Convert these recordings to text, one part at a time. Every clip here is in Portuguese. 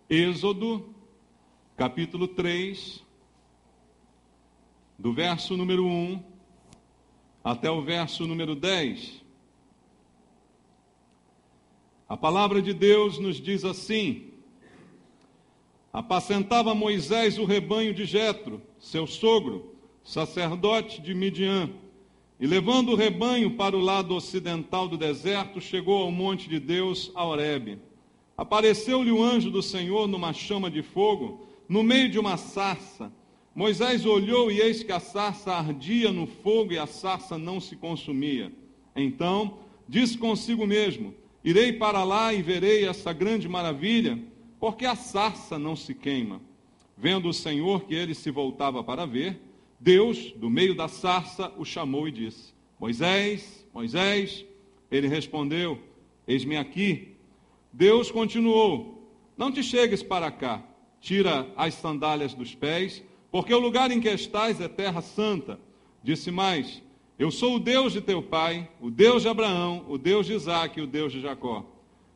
Êxodo, capítulo 3, do verso número 1 até o verso número 10. A palavra de Deus nos diz assim: apacentava Moisés o rebanho de Jetro, seu sogro, sacerdote de Midian, e levando o rebanho para o lado ocidental do deserto, chegou ao monte de Deus, a Horebe. Apareceu-lhe o anjo do Senhor numa chama de fogo, no meio de uma sarça. Moisés olhou e eis que a sarça ardia no fogo e a sarça não se consumia. Então disse consigo mesmo: irei para lá e verei essa grande maravilha, porque a sarça não se queima. Vendo o Senhor que ele se voltava para ver, Deus, do meio da sarça, o chamou e disse: Moisés, Moisés. Ele respondeu: eis-me aqui. Deus continuou: não te chegues para cá, tira as sandálias dos pés, porque o lugar em que estás é terra santa. Disse mais: eu sou o Deus de teu pai, o Deus de Abraão, o Deus de Isaque e o Deus de Jacó.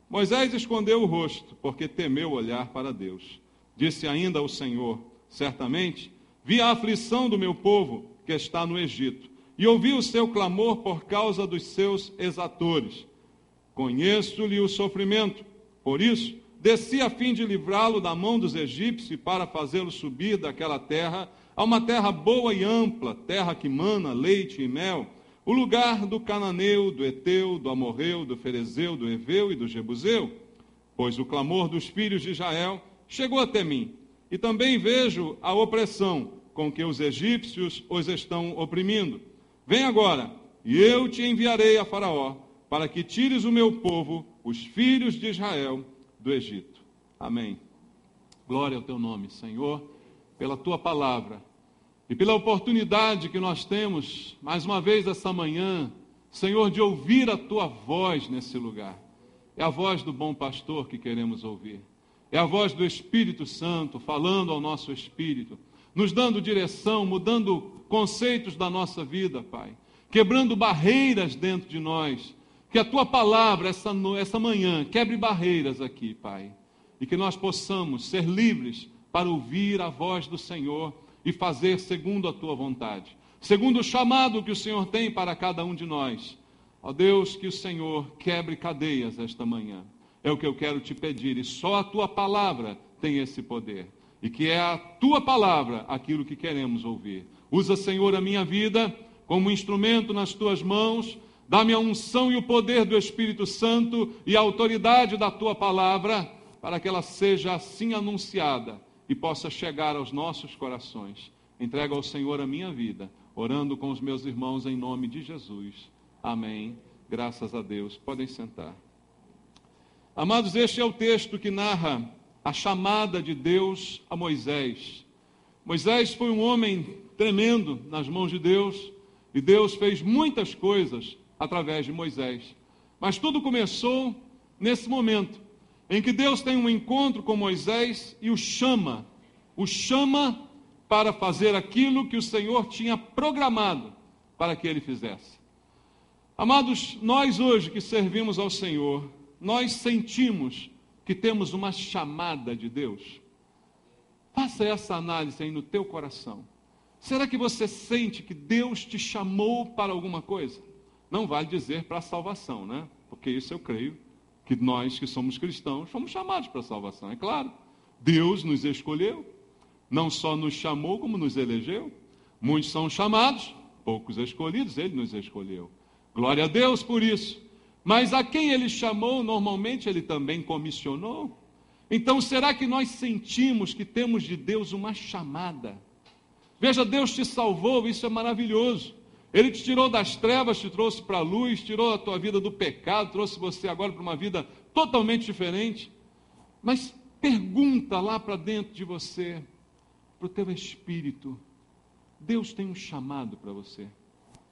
Moisés escondeu o rosto, porque temeu olhar para Deus. Disse ainda o Senhor: certamente vi a aflição do meu povo que está no Egito, e ouvi o seu clamor por causa dos seus exatores. Conheço-lhe o sofrimento, por isso desci a fim de livrá-lo da mão dos egípcios e para fazê-lo subir daquela terra a uma terra boa e ampla, terra que mana leite e mel, o lugar do cananeu, do eteu, do amorreu, do ferezeu, do heveu e do jebuseu. Pois o clamor dos filhos de Israel chegou até mim, e também vejo a opressão com que os egípcios os estão oprimindo. Vem agora, e eu te enviarei a Faraó, para que tires o meu povo, os filhos de Israel, do Egito. Amém. Glória ao teu nome, Senhor, pela tua palavra e pela oportunidade que nós temos, mais uma vez essa manhã, Senhor, de ouvir a tua voz nesse lugar. É a voz do bom pastor que queremos ouvir. É a voz do Espírito Santo falando ao nosso espírito, nos dando direção, mudando conceitos da nossa vida, Pai, quebrando barreiras dentro de nós. Que a tua palavra, essa manhã, quebre barreiras aqui, Pai. E que nós possamos ser livres para ouvir a voz do Senhor e fazer segundo a tua vontade. Segundo o chamado que o Senhor tem para cada um de nós. Ó Deus, que o Senhor quebre cadeias esta manhã. É o que eu quero te pedir. E só a tua palavra tem esse poder. E que é a tua palavra aquilo que queremos ouvir. Usa, Senhor, a minha vida como instrumento nas tuas mãos. Dá-me a unção e o poder do Espírito Santo e a autoridade da tua palavra, para que ela seja assim anunciada e possa chegar aos nossos corações. Entrego ao Senhor a minha vida, orando com os meus irmãos em nome de Jesus. Amém. Graças a Deus. Podem sentar. Amados, este é o texto que narra a chamada de Deus a Moisés. Moisés foi um homem tremendo nas mãos de Deus, e Deus fez muitas coisas através de Moisés. Mas tudo começou nesse momento, em que Deus tem um encontro com Moisés e o chama para fazer aquilo que o Senhor tinha programado para que ele fizesse. Amados, nós hoje que servimos ao Senhor, nós sentimos que temos uma chamada de Deus. Faça essa análise aí no teu coração. Será que você sente que Deus te chamou para alguma coisa? Não vale dizer para a salvação, né? Porque isso eu creio que nós que somos cristãos fomos chamados para a salvação, é claro. Deus nos escolheu, não só nos chamou como nos elegeu. Muitos são chamados, poucos escolhidos, Ele nos escolheu. Glória a Deus por isso. Mas a quem Ele chamou, normalmente Ele também comissionou. Então, será que nós sentimos que temos de Deus uma chamada? Veja, Deus te salvou, isso é maravilhoso. Ele te tirou das trevas, te trouxe para a luz, tirou a tua vida do pecado, trouxe você agora para uma vida totalmente diferente. Mas pergunta lá para dentro de você, para o teu espírito, Deus tem um chamado para você.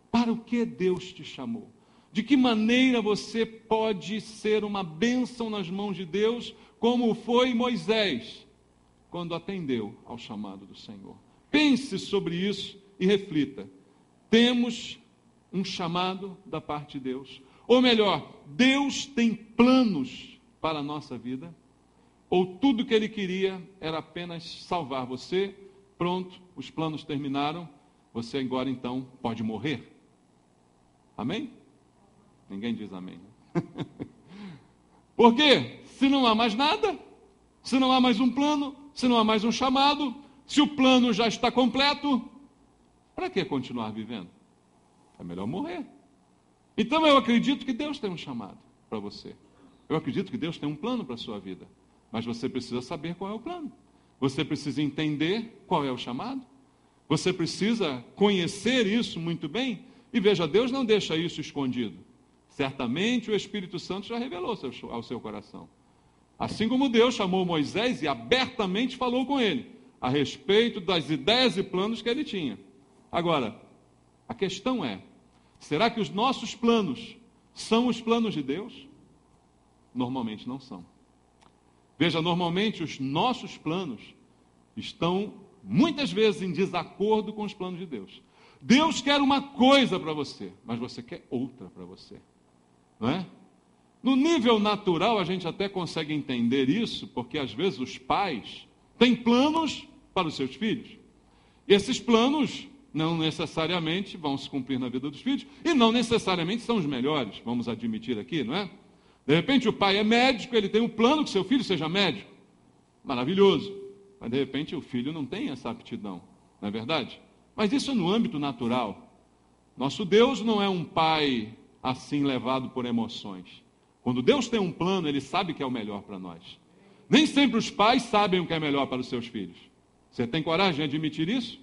Para o que Deus te chamou? De que maneira você pode ser uma bênção nas mãos de Deus, como foi Moisés, quando atendeu ao chamado do Senhor? Pense sobre isso e reflita. Temos um chamado da parte de Deus. Ou melhor, Deus tem planos para a nossa vida. ou tudo que ele queria era apenas salvar você, pronto, os planos terminaram, você agora então pode morrer? Amém? Ninguém diz amém. Por quê? Se não há mais nada, se não há mais um plano, se não há mais um chamado, se o plano já está completo, para que continuar vivendo? É melhor morrer. Então eu acredito que Deus tem um chamado para você. Eu acredito que Deus tem um plano para a sua vida. Mas você precisa saber qual é o plano. Você precisa entender qual é o chamado. Você precisa conhecer isso muito bem. E veja, Deus não deixa isso escondido. Certamente o Espírito Santo já revelou ao seu coração. Assim como Deus chamou Moisés e abertamente falou com ele a respeito das ideias e planos que ele tinha. Agora, a questão é, será que os nossos planos são os planos de Deus? Normalmente não são. Veja, normalmente os nossos planos estão muitas vezes em desacordo com os planos de Deus. Deus quer uma coisa para você, mas você quer outra para você. Não é? No nível natural, a gente até consegue entender isso, porque às vezes os pais têm planos para os seus filhos. E esses planos não necessariamente vão se cumprir na vida dos filhos, e não necessariamente são os melhores, vamos admitir aqui, não é? De repente o pai é médico, ele tem um plano que seu filho seja médico. Maravilhoso. Mas de repente o filho não tem essa aptidão, não é verdade? Mas isso é no âmbito natural. Nosso Deus não é um pai assim levado por emoções. Quando Deus tem um plano, Ele sabe que é o melhor para nós. Nem sempre os pais sabem o que é melhor para os seus filhos. Você tem coragem de admitir isso?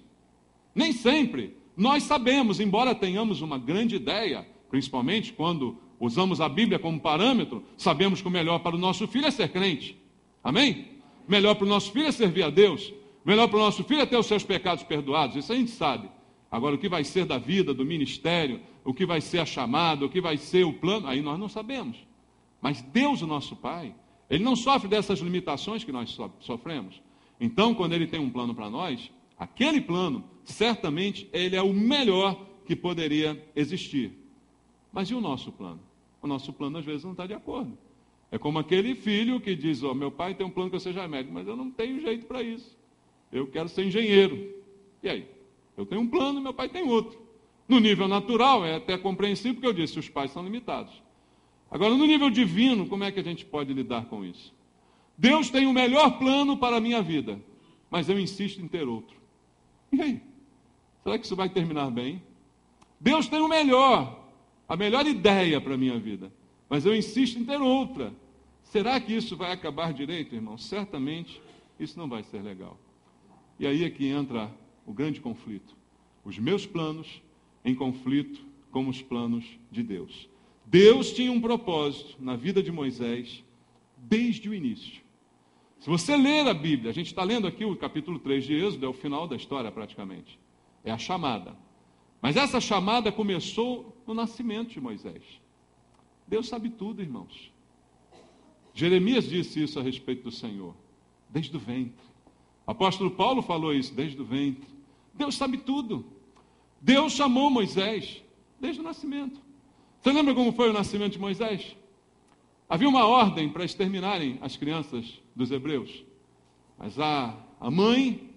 Nem sempre. Nós sabemos, embora tenhamos uma grande ideia, principalmente quando usamos a Bíblia como parâmetro, sabemos que o melhor para o nosso filho é ser crente. Amém? Melhor para o nosso filho é servir a Deus. Melhor para o nosso filho é ter os seus pecados perdoados. Isso a gente sabe. Agora, o que vai ser da vida, do ministério, o que vai ser a chamada, o que vai ser o plano, aí nós não sabemos. Mas Deus, o nosso Pai, Ele não sofre dessas limitações que nós sofremos. Então, quando Ele tem um plano para nós, aquele plano, certamente, ele é o melhor que poderia existir. Mas e o nosso plano? O nosso plano, às vezes, não está de acordo. É como aquele filho que diz, meu pai tem um plano que eu seja médico, mas eu não tenho jeito para isso. Eu quero ser engenheiro. E aí? Eu tenho um plano, meu pai tem outro. No nível natural, é até compreensível, porque eu disse, os pais são limitados. Agora, no nível divino, como é que a gente pode lidar com isso? Deus tem o melhor plano para a minha vida, mas eu insisto em ter outro. E aí? Será que isso vai terminar bem? Deus tem o melhor, a melhor ideia para a minha vida, mas eu insisto em ter outra. Será que isso vai acabar direito, irmão? Certamente isso não vai ser legal. E aí é que entra o grande conflito. Os meus planos em conflito com os planos de Deus. Deus tinha um propósito na vida de Moisés desde o início. Se você ler a Bíblia, a gente está lendo aqui o capítulo 3 de Êxodo, é o final da história praticamente. É a chamada. Mas essa chamada começou no nascimento de Moisés. Deus sabe tudo, irmãos. Jeremias disse isso a respeito do Senhor, desde o ventre. O apóstolo Paulo falou isso, desde o ventre. Deus sabe tudo. Deus chamou Moisés desde o nascimento. Você lembra como foi o nascimento de Moisés? Havia uma ordem para exterminarem as crianças dos hebreus. Mas a mãe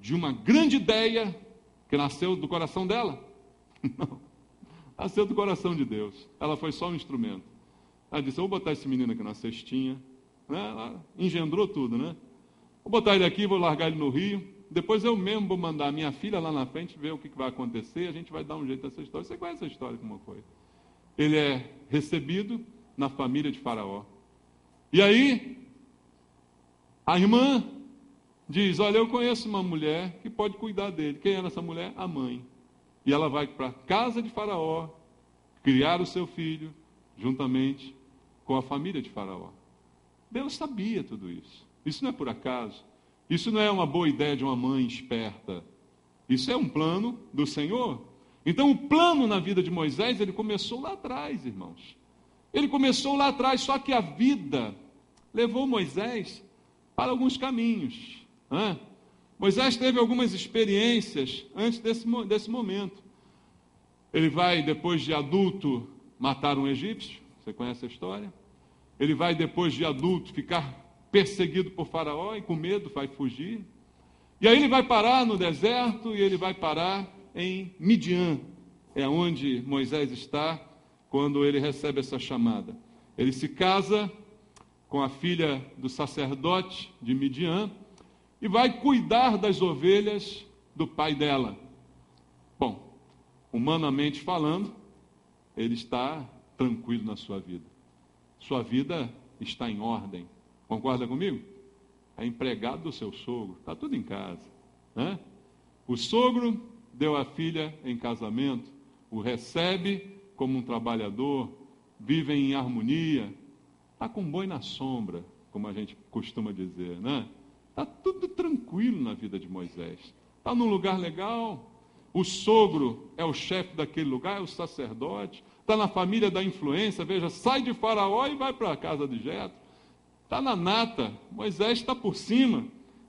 de uma grande ideia que nasceu do coração dela, não, nasceu do coração de Deus. Ela foi só um instrumento. Ela disse, eu vou botar esse menino aqui na cestinha. Né? Ela engendrou tudo, né? Vou botar ele aqui, vou largar ele no rio. Depois eu mesmo vou mandar a minha filha lá na frente ver o que vai acontecer. A gente vai dar um jeito nessa história. Você conhece a história como foi? Ele é recebido na família de Faraó. E aí, a irmã diz, olha, eu conheço uma mulher que pode cuidar dele. Quem era essa mulher? A mãe. E ela vai para a casa de Faraó, criar o seu filho, juntamente com a família de Faraó. Deus sabia tudo isso. Isso não é por acaso. Isso não é uma boa ideia de uma mãe esperta. Isso é um plano do Senhor. Então, o plano na vida de Moisés, ele começou lá atrás, irmãos. Ele começou lá atrás, só que a vida levou Moisés para alguns caminhos. Né? Moisés teve algumas experiências antes desse momento. Ele vai, depois de adulto, matar um egípcio. Você conhece a história? Ele vai, depois de adulto, ficar perseguido por Faraó e com medo vai fugir. E aí ele vai parar no deserto e ele vai parar em Midian. É onde Moisés está quando ele recebe essa chamada. Ele se casa com a filha do sacerdote de Midian e vai cuidar das ovelhas do pai dela. Bom, humanamente falando, ele está tranquilo na sua vida. Sua vida está em ordem. Concorda comigo? É empregado do seu sogro, está tudo em casa, né? O sogro deu a filha em casamento, o recebe como um trabalhador, vivem em harmonia, está com boi na sombra, como a gente costuma dizer, né? Está tudo tranquilo na vida de Moisés. Está num lugar legal, o sogro é o chefe daquele lugar, é o sacerdote, está na família da influência, veja, sai de Faraó e vai para a casa de Jetro. Está na nata, Moisés está por cima,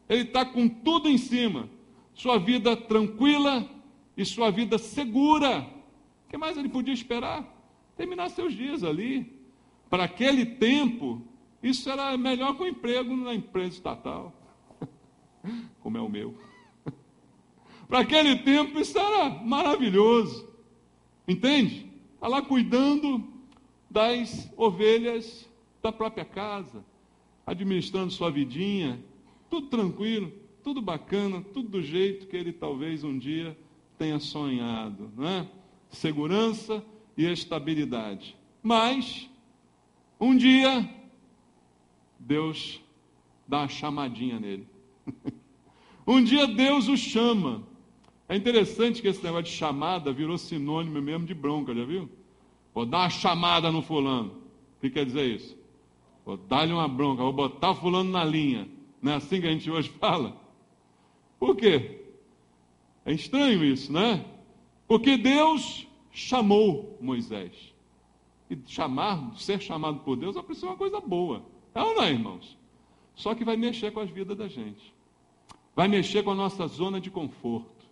ele está com tudo em cima, sua vida tranquila e sua vida segura. O que mais ele podia esperar? Terminar seus dias ali. Para aquele tempo, isso era melhor que um emprego na empresa estatal, como é o meu. Para aquele tempo, isso era maravilhoso, entende? Está lá cuidando das ovelhas da própria casa, administrando sua vidinha, tudo tranquilo, tudo bacana, tudo do jeito que ele talvez um dia tenha sonhado, não é? Segurança e estabilidade. Mas, um dia, Deus dá uma chamadinha nele. Um dia Deus o chama. É interessante que esse negócio de chamada virou sinônimo mesmo de bronca, já viu? Vou dar uma chamada no fulano. O que quer dizer isso? Vou dar-lhe uma bronca, vou botar o fulano na linha. Não é assim que a gente hoje fala? Por quê? É estranho isso, né? Porque Deus chamou Moisés. E ser chamado por Deus é uma coisa boa. É ou não é, irmãos? Só que vai mexer com as vidas da gente. Vai mexer com a nossa zona de conforto.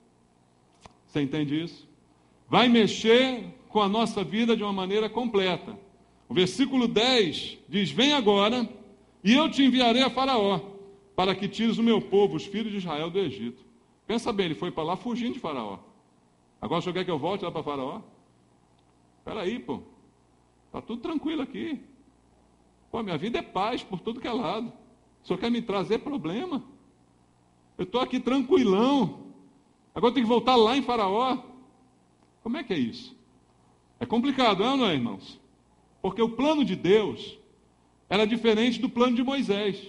Você entende isso? Vai mexer com a nossa vida de uma maneira completa. O versículo 10 diz: vem agora, e eu te enviarei a Faraó, para que tires o meu povo, os filhos de Israel, do Egito. Pensa bem, ele foi para lá fugindo de Faraó. Agora o senhor quer que eu volte lá para Faraó? Espera aí, pô. Está tudo tranquilo aqui. Pô, minha vida é paz por tudo que é lado. O senhor quer me trazer problema? Eu estou aqui tranquilão. Agora tem que voltar lá em Faraó. Como é que é isso? É complicado, não é, irmãos? Porque o plano de Deus era diferente do plano de Moisés.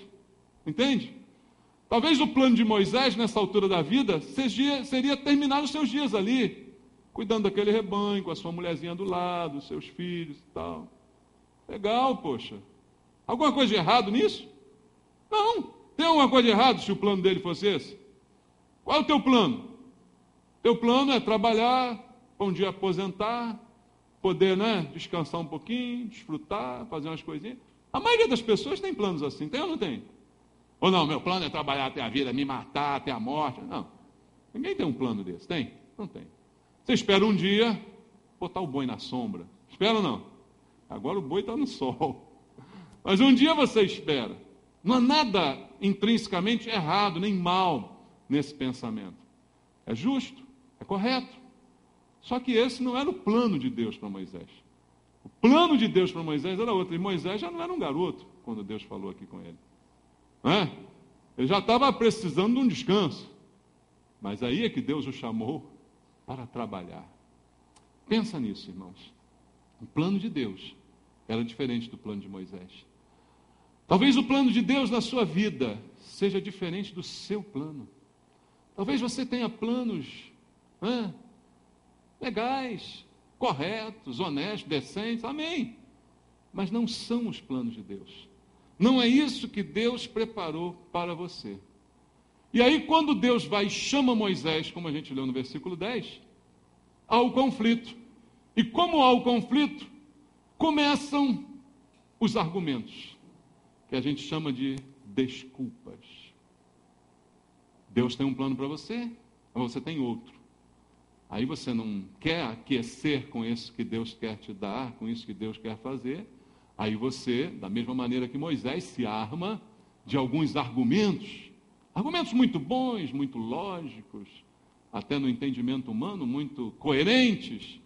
Entende? Talvez o plano de Moisés, nessa altura da vida, seria terminar os seus dias ali, cuidando daquele rebanho, com a sua mulherzinha do lado, os seus filhos e tal. Legal, poxa. Alguma coisa de errado nisso? Não. Tem alguma coisa de errado se o plano dele fosse esse? Qual é o teu plano? Teu plano é trabalhar, um dia aposentar, poder, descansar um pouquinho, desfrutar, fazer umas coisinhas. A maioria das pessoas tem planos assim, tem ou não tem? Ou não, meu plano é trabalhar até a vida, me matar até a morte. Não. Ninguém tem um plano desse, tem? Não tem. Você espera um dia botar o boi na sombra. Espera ou não? Agora o boi está no sol. Mas um dia você espera. Não há nada intrinsecamente errado, nem mal nesse pensamento. É justo, é correto. Só que esse não era o plano de Deus para Moisés. O plano de Deus para Moisés era outro. E Moisés já não era um garoto quando Deus falou aqui com ele. Ele já estava precisando de um descanso. Mas aí é que Deus o chamou para trabalhar. Pensa nisso, irmãos. O plano de Deus era diferente do plano de Moisés. Talvez o plano de Deus na sua vida seja diferente do seu plano. Talvez você tenha planos legais, corretos, honestos, decentes, amém. Mas não são os planos de Deus. Não é isso que Deus preparou para você. E aí, quando Deus vai e chama Moisés, como a gente leu no versículo 10, há o conflito. E como há o conflito, começam os argumentos, que a gente chama de desculpas. Deus tem um plano para você, mas você tem outro. Aí você não quer aquecer com isso que Deus quer te dar, com isso que Deus quer fazer. Aí você, da mesma maneira que Moisés, se arma de alguns argumentos muito bons, muito lógicos, até no entendimento humano, muito coerentes,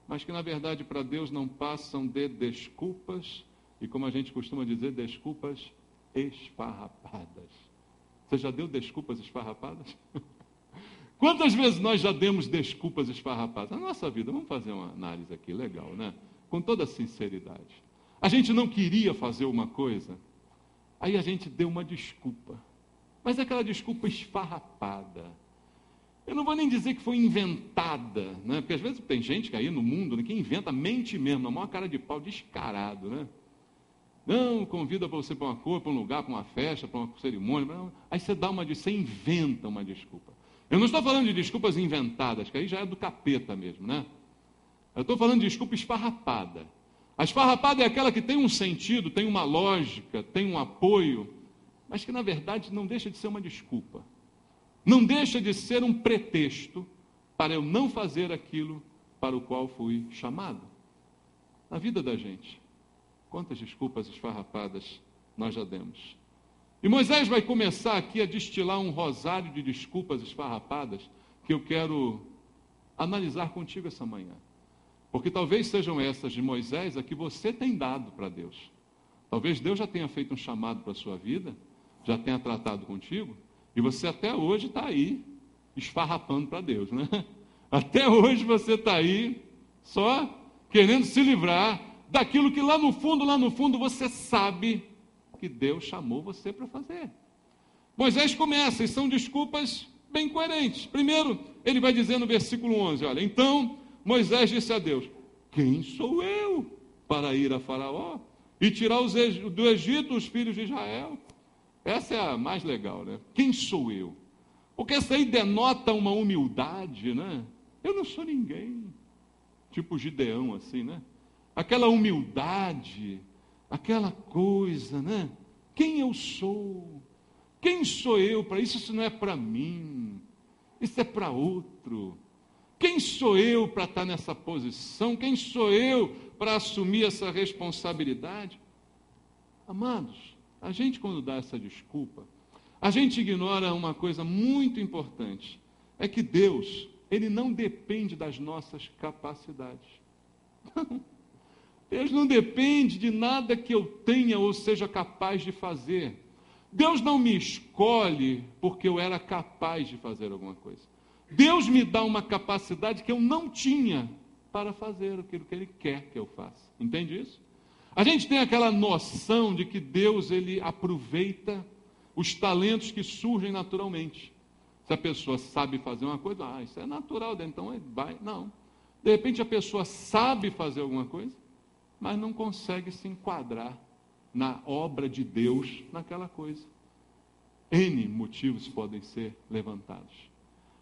mas que na verdade para Deus não passam de desculpas, e como a gente costuma dizer, desculpas esfarrapadas. Você já deu desculpas esfarrapadas? Quantas vezes nós já demos desculpas esfarrapadas? Na nossa vida, vamos fazer uma análise aqui, legal, né? Com toda sinceridade. A gente não queria fazer uma coisa, aí a gente deu uma desculpa. Mas é aquela desculpa esfarrapada. Eu não vou nem dizer que foi inventada, né? Porque às vezes tem gente que aí no mundo, né, que inventa, mente mesmo, na maior cara de pau, descarado, né? Não, convida para você para uma coisa, para um lugar, para uma festa, para uma cerimônia. Não. Aí você inventa uma desculpa. Eu não estou falando de desculpas inventadas, que aí já é do capeta mesmo, né? Eu estou falando de desculpa esfarrapada. A esfarrapada é aquela que tem um sentido, tem uma lógica, tem um apoio, mas que na verdade não deixa de ser uma desculpa. Não deixa de ser um pretexto para eu não fazer aquilo para o qual fui chamado. Na vida da gente, quantas desculpas esfarrapadas nós já demos. E Moisés vai começar aqui a destilar um rosário de desculpas esfarrapadas que eu quero analisar contigo essa manhã. Porque talvez sejam essas de Moisés a que você tem dado para Deus. Talvez Deus já tenha feito um chamado para a sua vida, já tenha tratado contigo, e você até hoje está aí esfarrapando para Deus, né? Até hoje você está aí só querendo se livrar daquilo que lá no fundo você sabe que Deus chamou você para fazer. Moisés começa, e são desculpas bem coerentes. Primeiro, ele vai dizer no versículo 11, olha, então Moisés disse a Deus, quem sou eu para ir a Faraó e tirar do Egito os filhos de Israel? Essa é a mais legal, né? Quem sou eu? Porque essa aí denota uma humildade, né? Eu não sou ninguém. Tipo Gideão, assim, né? Aquela humildade, aquela coisa, né? Quem eu sou? Quem sou eu para isso? Isso não é para mim. Isso é para outro. Quem sou eu para estar nessa posição? Quem sou eu para assumir essa responsabilidade? Amados, a gente quando dá essa desculpa, a gente ignora uma coisa muito importante. É que Deus, Ele não depende das nossas capacidades. Não. Deus não depende de nada que eu tenha ou seja capaz de fazer. Deus não me escolhe porque eu era capaz de fazer alguma coisa. Deus me dá uma capacidade que eu não tinha para fazer aquilo que Ele quer que eu faça. Entende isso? A gente tem aquela noção de que Deus, Ele aproveita os talentos que surgem naturalmente. Se a pessoa sabe fazer uma coisa, isso é natural, então ele vai. Não. De repente a pessoa sabe fazer alguma coisa, mas não consegue se enquadrar na obra de Deus naquela coisa. N motivos podem ser levantados.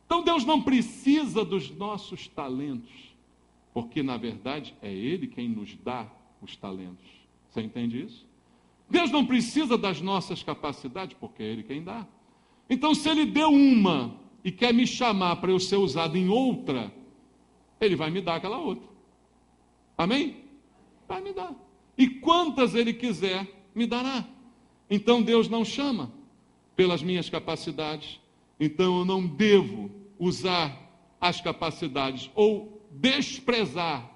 Então Deus não precisa dos nossos talentos, porque na verdade é Ele quem nos dá os talentos. Você entende isso? Deus não precisa das nossas capacidades, porque é Ele quem dá. Então se Ele deu uma e quer me chamar para eu ser usado em outra, Ele vai me dar aquela outra. Amém? Vai me dar. E quantas Ele quiser, me dará. Então Deus não chama pelas minhas capacidades. Então eu não devo usar as capacidades ou desprezar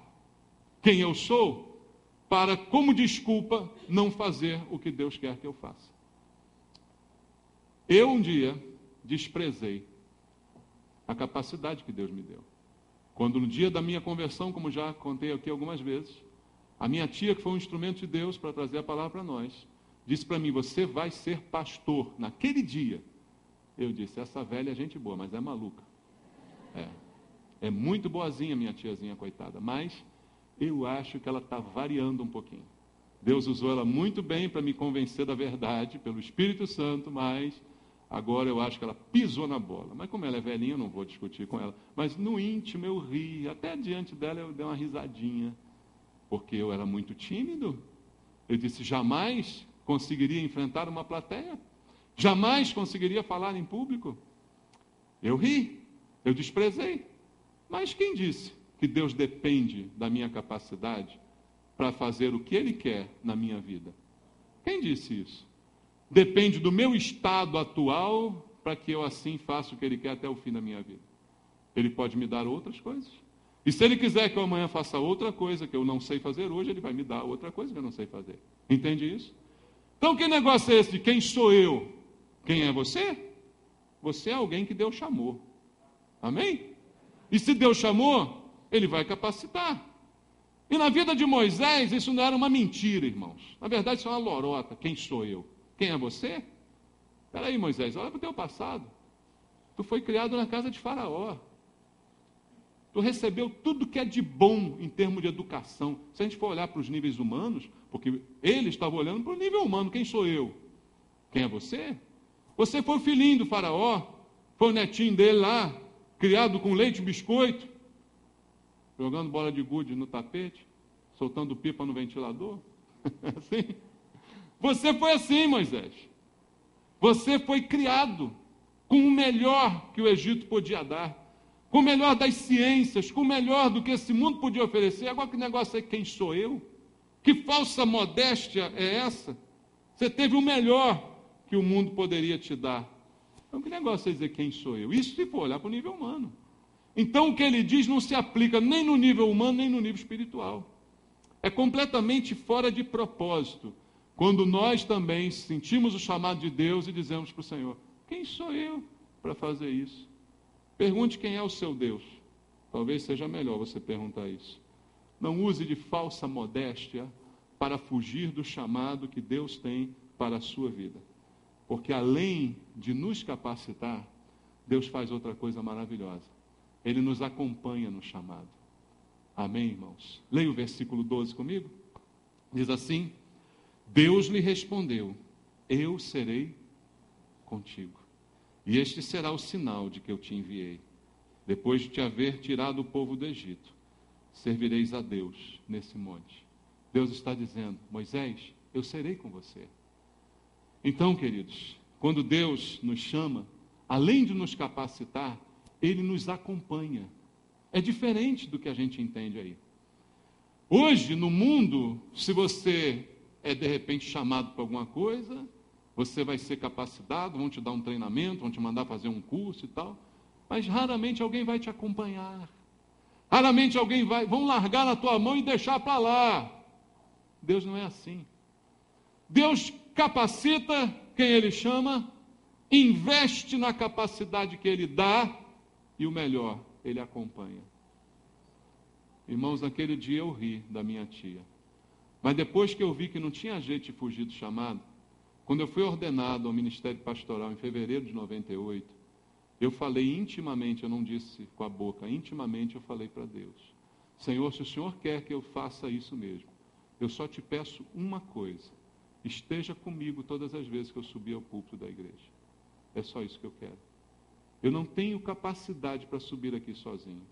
quem eu sou para, como desculpa, não fazer o que Deus quer que eu faça. Eu um dia desprezei a capacidade que Deus me deu. Quando no dia da minha conversão, como já contei aqui algumas vezes, a minha tia, que foi um instrumento de Deus para trazer a palavra para nós, disse para mim, você vai ser pastor. Naquele dia, eu disse, essa velha é gente boa, mas é maluca. É muito boazinha minha tiazinha, coitada, mas eu acho que ela está variando um pouquinho. Deus usou ela muito bem para me convencer da verdade, pelo Espírito Santo, mas agora eu acho que ela pisou na bola. Mas como ela é velhinha, eu não vou discutir com ela. Mas no íntimo eu ri, até diante dela eu dei uma risadinha, porque eu era muito tímido. Eu disse, jamais conseguiria enfrentar uma plateia, jamais conseguiria falar em público. Eu ri, eu desprezei. Mas quem disse que Deus depende da minha capacidade para fazer o que Ele quer na minha vida? Quem disse isso? depende do meu estado atual para que eu assim faça o que Ele quer até o fim da minha vida. Ele pode me dar outras coisas. E se Ele quiser que eu amanhã faça outra coisa que eu não sei fazer hoje, Ele vai me dar outra coisa que eu não sei fazer. Entende isso? Então, que negócio é esse de quem sou eu? Quem é você? Você é alguém que Deus chamou. Amém? E se Deus chamou, Ele vai capacitar. E na vida de Moisés, isso não era uma mentira, irmãos. Na verdade, isso é uma lorota. Quem sou eu? Quem é você? Espera aí, Moisés, olha para o teu passado. Tu foi criado na casa de Faraó. Tu recebeu tudo que é de bom em termos de educação. Se a gente for olhar para os níveis humanos, porque ele estava olhando para o nível humano, quem sou eu? Quem é você? Você foi o filhinho do Faraó, foi o netinho dele lá, criado com leite e biscoito, jogando bola de gude no tapete, soltando pipa no ventilador. Assim. Você foi assim, Moisés. Você foi criado com o melhor que o Egito podia dar, com o melhor das ciências, com o melhor do que esse mundo podia oferecer. Agora que negócio é quem sou eu? Que falsa modéstia é essa? Você teve o melhor que o mundo poderia te dar. Então que negócio é dizer quem sou eu? Isso se for olhar para o nível humano. Então o que ele diz não se aplica nem no nível humano, nem no nível espiritual. É completamente fora de propósito quando nós também sentimos o chamado de Deus e dizemos para o Senhor, quem sou eu para fazer isso? Pergunte quem é o seu Deus. Talvez seja melhor você perguntar isso. Não use de falsa modéstia para fugir do chamado que Deus tem para a sua vida. Porque além de nos capacitar, Deus faz outra coisa maravilhosa. Ele nos acompanha no chamado. Amém, irmãos? Leia o versículo 12 comigo. Diz assim, Deus lhe respondeu, eu serei contigo. E este será o sinal de que eu te enviei. Depois de te haver tirado o povo do Egito, servireis a Deus nesse monte. Deus está dizendo, Moisés, eu serei com você. Então, queridos, quando Deus nos chama, além de nos capacitar, Ele nos acompanha. É diferente do que a gente entende aí. Hoje, no mundo, se você é de repente chamado para alguma coisa, você vai ser capacitado, vão te dar um treinamento, vão te mandar fazer um curso e tal, mas raramente alguém vai te acompanhar. Raramente vão largar na tua mão e deixar para lá. Deus não é assim. Deus capacita quem Ele chama, investe na capacidade que Ele dá e o melhor, Ele acompanha. Irmãos, naquele dia eu ri da minha tia. Mas depois que eu vi que não tinha jeito de fugir do chamado, quando eu fui ordenado ao ministério pastoral em fevereiro de 98, eu falei intimamente, eu não disse com a boca, intimamente eu falei para Deus, Senhor, se o Senhor quer que eu faça isso mesmo, eu só te peço uma coisa, esteja comigo todas as vezes que eu subir ao púlpito da igreja. É só isso que eu quero. Eu não tenho capacidade para subir aqui sozinho,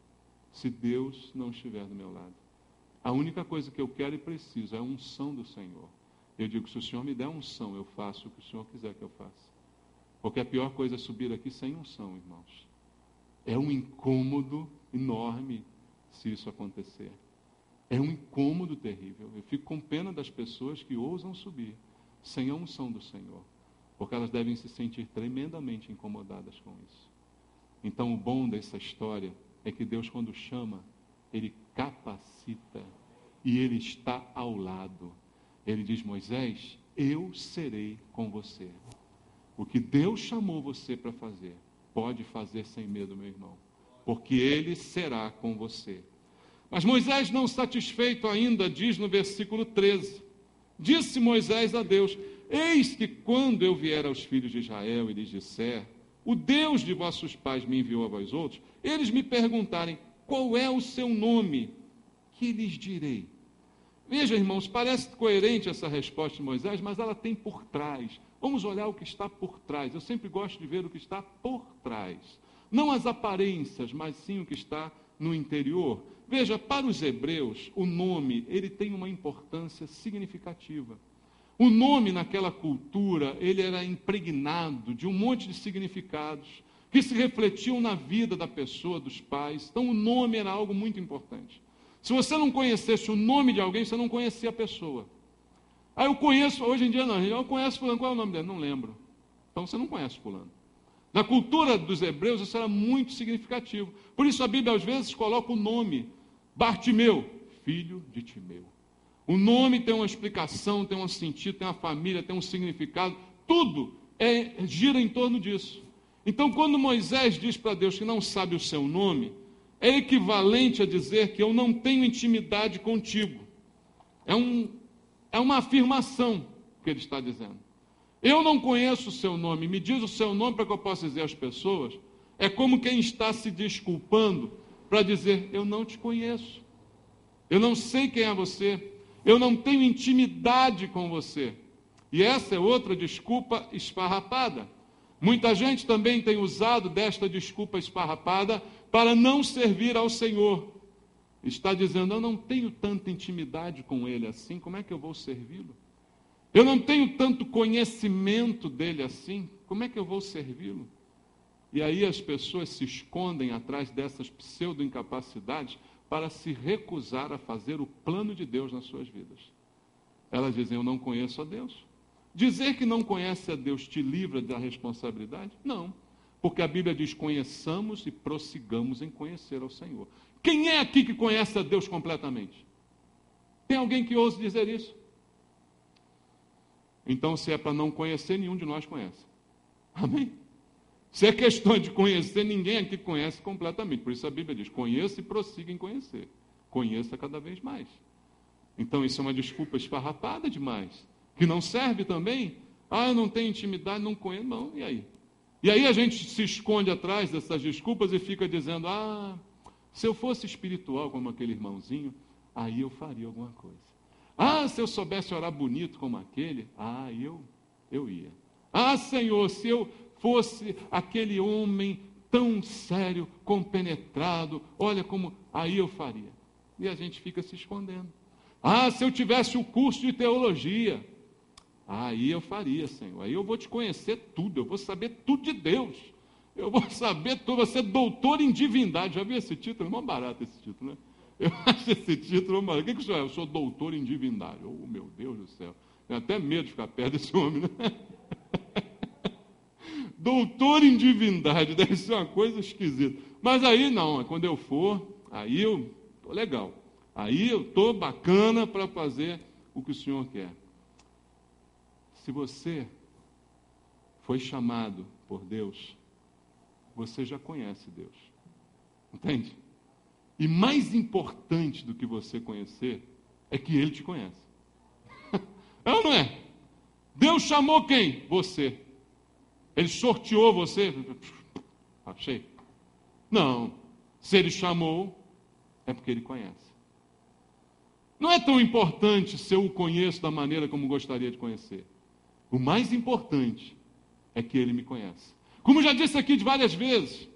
se Deus não estiver do meu lado. A única coisa que eu quero e preciso é a unção do Senhor. Eu digo, se o Senhor me der unção, eu faço o que o Senhor quiser que eu faça. Porque a pior coisa é subir aqui sem unção, irmãos. É um incômodo enorme se isso acontecer. É um incômodo terrível. Eu fico com pena das pessoas que ousam subir sem a unção do Senhor. Porque elas devem se sentir tremendamente incomodadas com isso. Então, o bom dessa história é que Deus, quando chama, Ele capacita e Ele está ao lado. Ele diz, Moisés, eu serei com você. O que Deus chamou você para fazer, pode fazer sem medo, meu irmão, porque Ele será com você. Mas Moisés, não satisfeito ainda, diz no versículo 13, disse Moisés a Deus, eis que quando eu vier aos filhos de Israel e lhes disser, o Deus de vossos pais me enviou a vós outros, eles me perguntarem, qual é o seu nome? Que lhes direi? Veja, irmãos, parece coerente essa resposta de Moisés, mas ela tem por trás. Vamos olhar o que está por trás. Eu sempre gosto de ver o que está por trás. Não as aparências, mas sim o que está no interior. Veja, para os hebreus, o nome, ele tem uma importância significativa. O nome naquela cultura, ele era impregnado de um monte de significados que se refletiam na vida da pessoa, dos pais. Então, o nome era algo muito importante. Se você não conhecesse o nome de alguém, você não conhecia a pessoa. Ah, eu conheço, hoje em dia não, eu conheço fulano, qual é o nome dele? Não lembro. Então você não conhece fulano. Na cultura dos hebreus isso era muito significativo. Por isso a Bíblia às vezes coloca o nome, Bartimeu, filho de Timeu. O nome tem uma explicação, tem um sentido, tem uma família, tem um significado, tudo gira em torno disso. Então quando Moisés diz para Deus que não sabe o seu nome, é equivalente a dizer que eu não tenho intimidade contigo. É uma afirmação que ele está dizendo. Eu não conheço o seu nome, me diz o seu nome para que eu possa dizer às pessoas. É como quem está se desculpando para dizer, eu não te conheço. Eu não sei quem é você. Eu não tenho intimidade com você. E essa é outra desculpa esfarrapada. Muita gente também tem usado desta desculpa esfarrapada para não servir ao Senhor. Está dizendo, eu não tenho tanta intimidade com Ele assim, como é que eu vou servi-lo? Eu não tenho tanto conhecimento dele assim, como é que eu vou servi-lo? E aí as pessoas se escondem atrás dessas pseudo-incapacidades para se recusar a fazer o plano de Deus nas suas vidas. Elas dizem, eu não conheço a Deus. Dizer que não conhece a Deus te livra da responsabilidade? Não, porque a Bíblia diz, conheçamos e prossigamos em conhecer ao Senhor. Quem é aqui que conhece a Deus completamente? Tem alguém que ouse dizer isso? Então, se é para não conhecer, nenhum de nós conhece. Amém? Se é questão de conhecer, ninguém aqui conhece completamente. Por isso a Bíblia diz, conheça e prossiga em conhecer. Conheça cada vez mais. Então, isso é uma desculpa esfarrapada demais. Que não serve também. Ah, eu não tenho intimidade, não conheço. Não, e aí? E aí a gente se esconde atrás dessas desculpas e fica dizendo, se eu fosse espiritual como aquele irmãozinho, aí eu faria alguma coisa. Se eu soubesse orar bonito como aquele, eu ia. Senhor, se eu fosse aquele homem tão sério, compenetrado, olha como, aí eu faria. E a gente fica se escondendo. Se eu tivesse o curso de teologia, aí eu faria, Senhor. Aí eu vou te conhecer tudo, eu vou saber tudo de Deus. Eu vou saber tudo, vou ser doutor em divindade. Já viu esse título? É mó barato esse título, né? Eu acho esse título maravilhoso. O que o senhor é? Eu sou doutor em divindade. Oh, meu Deus do céu. Tenho até medo de ficar perto desse homem, né? Doutor em divindade. Deve ser uma coisa esquisita. Mas aí não. Quando eu for, aí eu estou legal. Aí eu estou bacana para fazer o que o senhor quer. Se você foi chamado por Deus, você já conhece Deus. Entende? E mais importante do que você conhecer, é que Ele te conhece. É ou não é? Deus chamou quem? Você. Ele sorteou você? Achei. Não. Se Ele chamou, é porque Ele conhece. Não é tão importante se eu o conheço da maneira como gostaria de conhecer. O mais importante é que Ele me conhece. Como já disse aqui de várias vezes,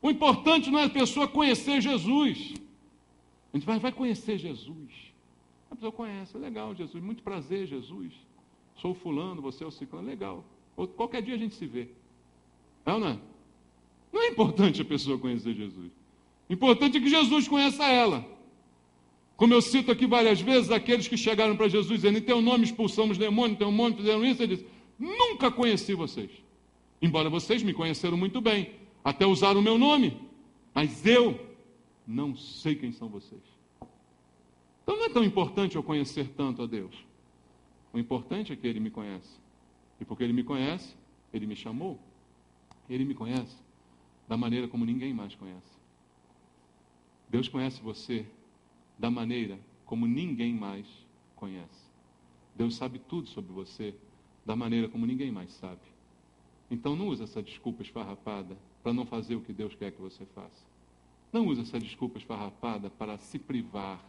o importante não é a pessoa conhecer Jesus. A gente vai conhecer Jesus. A pessoa conhece, legal, Jesus, muito prazer, Jesus. Sou fulano, você é o ciclano, legal. Qualquer dia a gente se vê. É ou não é? Não é importante a pessoa conhecer Jesus. Importante é que Jesus conheça ela. Como eu cito aqui várias vezes, aqueles que chegaram para Jesus dizendo, em teu nome expulsamos demônio, em teu nome fizeram isso, ele disse, nunca conheci vocês. Embora vocês me conheceram muito bem, até usaram o meu nome, mas eu não sei quem são vocês. Então não é tão importante eu conhecer tanto a Deus. O importante é que Ele me conhece. E porque Ele me conhece, Ele me chamou. Ele me conhece da maneira como ninguém mais conhece. Deus conhece você da maneira como ninguém mais conhece. Deus sabe tudo sobre você da maneira como ninguém mais sabe. Então não use essa desculpa esfarrapada para não fazer o que Deus quer que você faça. Não use essa desculpa esfarrapada para se privar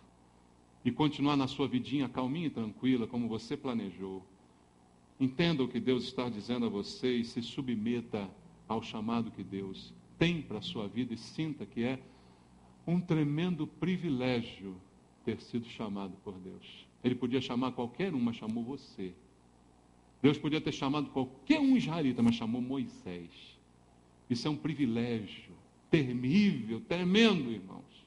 e continuar na sua vidinha calminha e tranquila, como você planejou. Entenda o que Deus está dizendo a você e se submeta ao chamado que Deus tem para a sua vida e sinta que é um tremendo privilégio ter sido chamado por Deus. Ele podia chamar qualquer um, mas chamou você. Deus podia ter chamado qualquer um israelita, mas chamou Moisés. Isso é um privilégio terrível, tremendo, irmãos.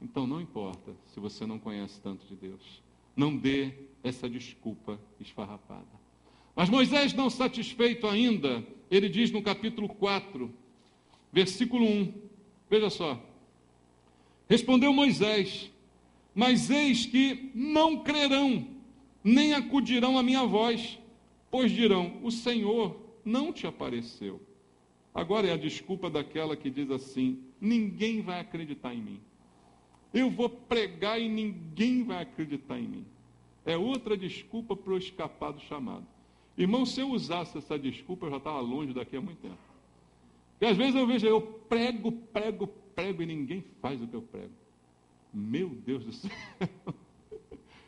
Então não importa se você não conhece tanto de Deus. não dê essa desculpa esfarrapada. Mas Moisés, não satisfeito ainda, ele diz no capítulo 4, versículo 1, veja só. Respondeu Moisés: mas eis que não crerão, nem acudirão à minha voz, pois dirão: o Senhor não te apareceu. Agora é a desculpa daquela que diz assim: ninguém vai acreditar em mim. Eu vou pregar e ninguém vai acreditar em mim. É outra desculpa para eu escapar do chamado. Irmão, se eu usasse essa desculpa, eu já estava longe daqui há muito tempo. Porque às vezes eu vejo, eu prego e ninguém faz o que eu prego. Meu Deus do céu.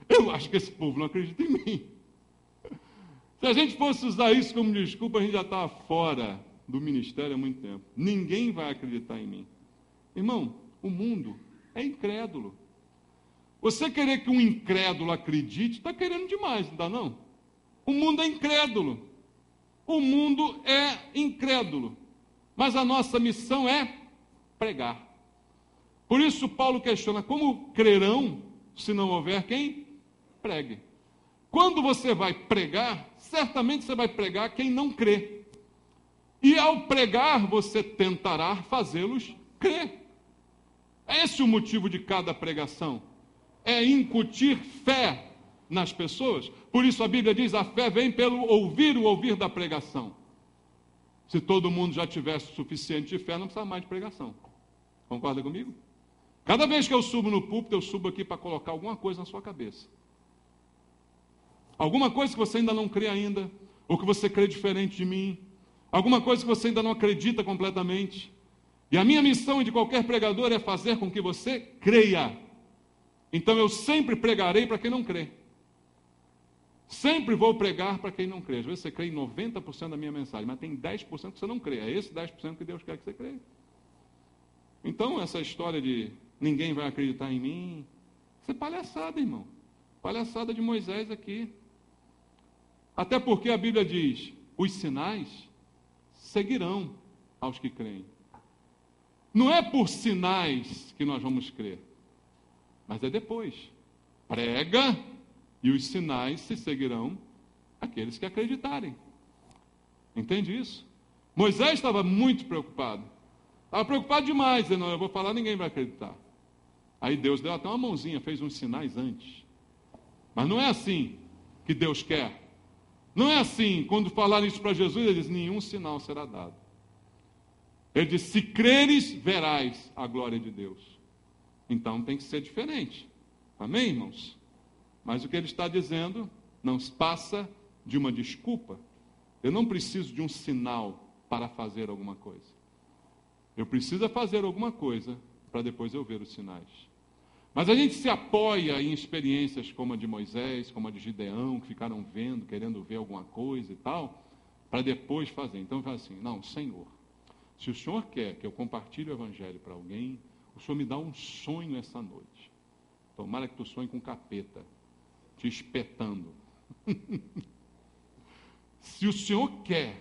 Eu acho que esse povo não acredita em mim. Se a gente fosse usar isso como desculpa, a gente já estava fora do ministério há muito tempo. Ninguém vai acreditar em mim. Irmão, o mundo é incrédulo. Você querer que um incrédulo acredite, está querendo demais, não está não? O mundo é incrédulo. O mundo é incrédulo. Mas a nossa missão é pregar. Por isso Paulo questiona: como crerão se não houver quem pregue? Quando você vai pregar, certamente você vai pregar quem não crê. E ao pregar, você tentará fazê-los crer. É esse o motivo de cada pregação. É incutir fé nas pessoas. Por isso a Bíblia diz: a fé vem pelo ouvir o ouvir da pregação. Se todo mundo já tivesse o suficiente de fé, não precisa mais de pregação. Concorda comigo? Cada vez que eu subo no púlpito, eu subo aqui para colocar alguma coisa na sua cabeça. Alguma coisa que você ainda não crê ainda, ou que você crê diferente de mim. Alguma coisa que você ainda não acredita completamente. E a minha missão de qualquer pregador é fazer com que você creia. Então eu sempre pregarei para quem não crê. Sempre vou pregar para quem não crê. Às vezes você crê em 90% da minha mensagem, mas tem 10% que você não crê. É esse 10% que Deus quer que você creia. Então essa história de ninguém vai acreditar em mim, isso é palhaçada, irmão. Palhaçada de Moisés aqui. Até porque a Bíblia diz: os sinais seguirão aos que creem. Não é por sinais que nós vamos crer, mas é depois. Prega e os sinais se seguirão àqueles que acreditarem. Entende isso? Moisés estava muito preocupado. Estava preocupado demais, dizendo: não, eu vou falar, ninguém vai acreditar. Aí Deus deu até uma mãozinha, fez uns sinais antes. Mas não é assim que Deus quer. Não é assim, quando falaram isso para Jesus, ele diz: nenhum sinal será dado. Ele diz: se creres, verás a glória de Deus. Então tem que ser diferente. Amém, irmãos? Mas o que ele está dizendo não passa de uma desculpa. Eu não preciso de um sinal para fazer alguma coisa. Eu preciso fazer alguma coisa para depois eu ver os sinais. Mas a gente se apoia em experiências como a de Moisés, como a de Gideão, que ficaram vendo, querendo ver alguma coisa e tal, para depois fazer. Então fala assim: não, Senhor, se o Senhor quer que eu compartilhe o Evangelho para alguém, o Senhor me dá um sonho essa noite. Tomara que tu sonhe com um capeta, te espetando. Se o Senhor quer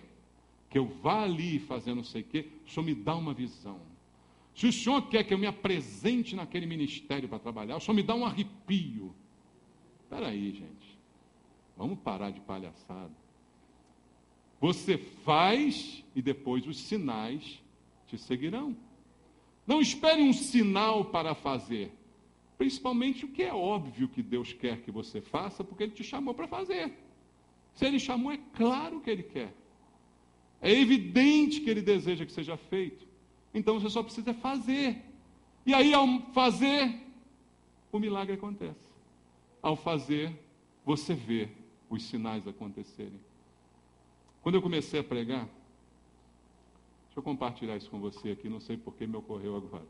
que eu vá ali fazer não sei o quê, o Senhor me dá uma visão. Se o Senhor quer que eu me apresente naquele ministério para trabalhar, o Senhor me dá um arrepio. Espera aí, gente. Vamos parar de palhaçada. Você faz e depois os sinais te seguirão. Não espere um sinal para fazer. Principalmente o que é óbvio que Deus quer que você faça, porque Ele te chamou para fazer. Se Ele chamou, é claro que Ele quer. É evidente que Ele deseja que seja feito. Então você só precisa fazer. E aí, ao fazer, o milagre acontece. Ao fazer, você vê os sinais acontecerem. Quando eu comecei a pregar, deixa eu compartilhar isso com você aqui, não sei por que me ocorreu agora.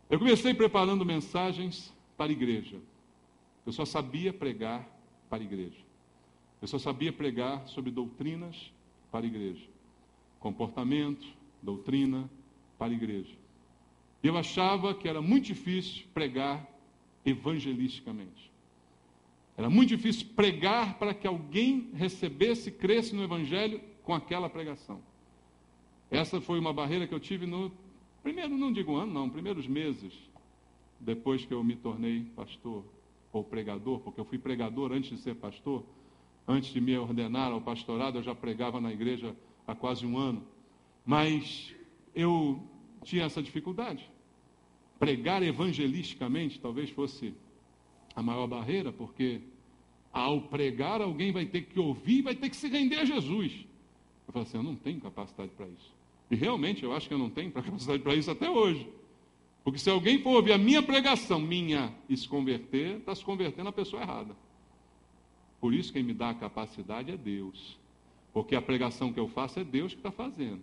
Eu comecei preparando mensagens para a igreja. Eu só sabia pregar para a igreja. Eu só sabia pregar sobre doutrinas para a igreja. Comportamento, doutrina para a igreja. Eu achava que era muito difícil pregar evangelisticamente. Era muito difícil pregar para que alguém recebesse, cresce no evangelho com aquela pregação. Essa foi uma barreira que eu tive no primeiro, não digo ano, não, primeiros meses, depois que eu me tornei pastor. ou pregador, porque eu fui pregador antes de ser pastor. Antes de me ordenar ao pastorado, eu já pregava na igreja há quase 1 ano. Mas eu tinha essa dificuldade. Pregar evangelisticamente talvez fosse a maior barreira, porque ao pregar alguém vai ter que ouvir, vai ter que se render a Jesus. Eu falei assim, eu não tenho capacidade para isso. E realmente eu acho que eu não tenho capacidade para isso até hoje. Porque se alguém for ouvir a minha pregação, e se converter, está se convertendo a pessoa errada. Por isso quem me dá a capacidade é Deus. Porque a pregação que eu faço é Deus que está fazendo.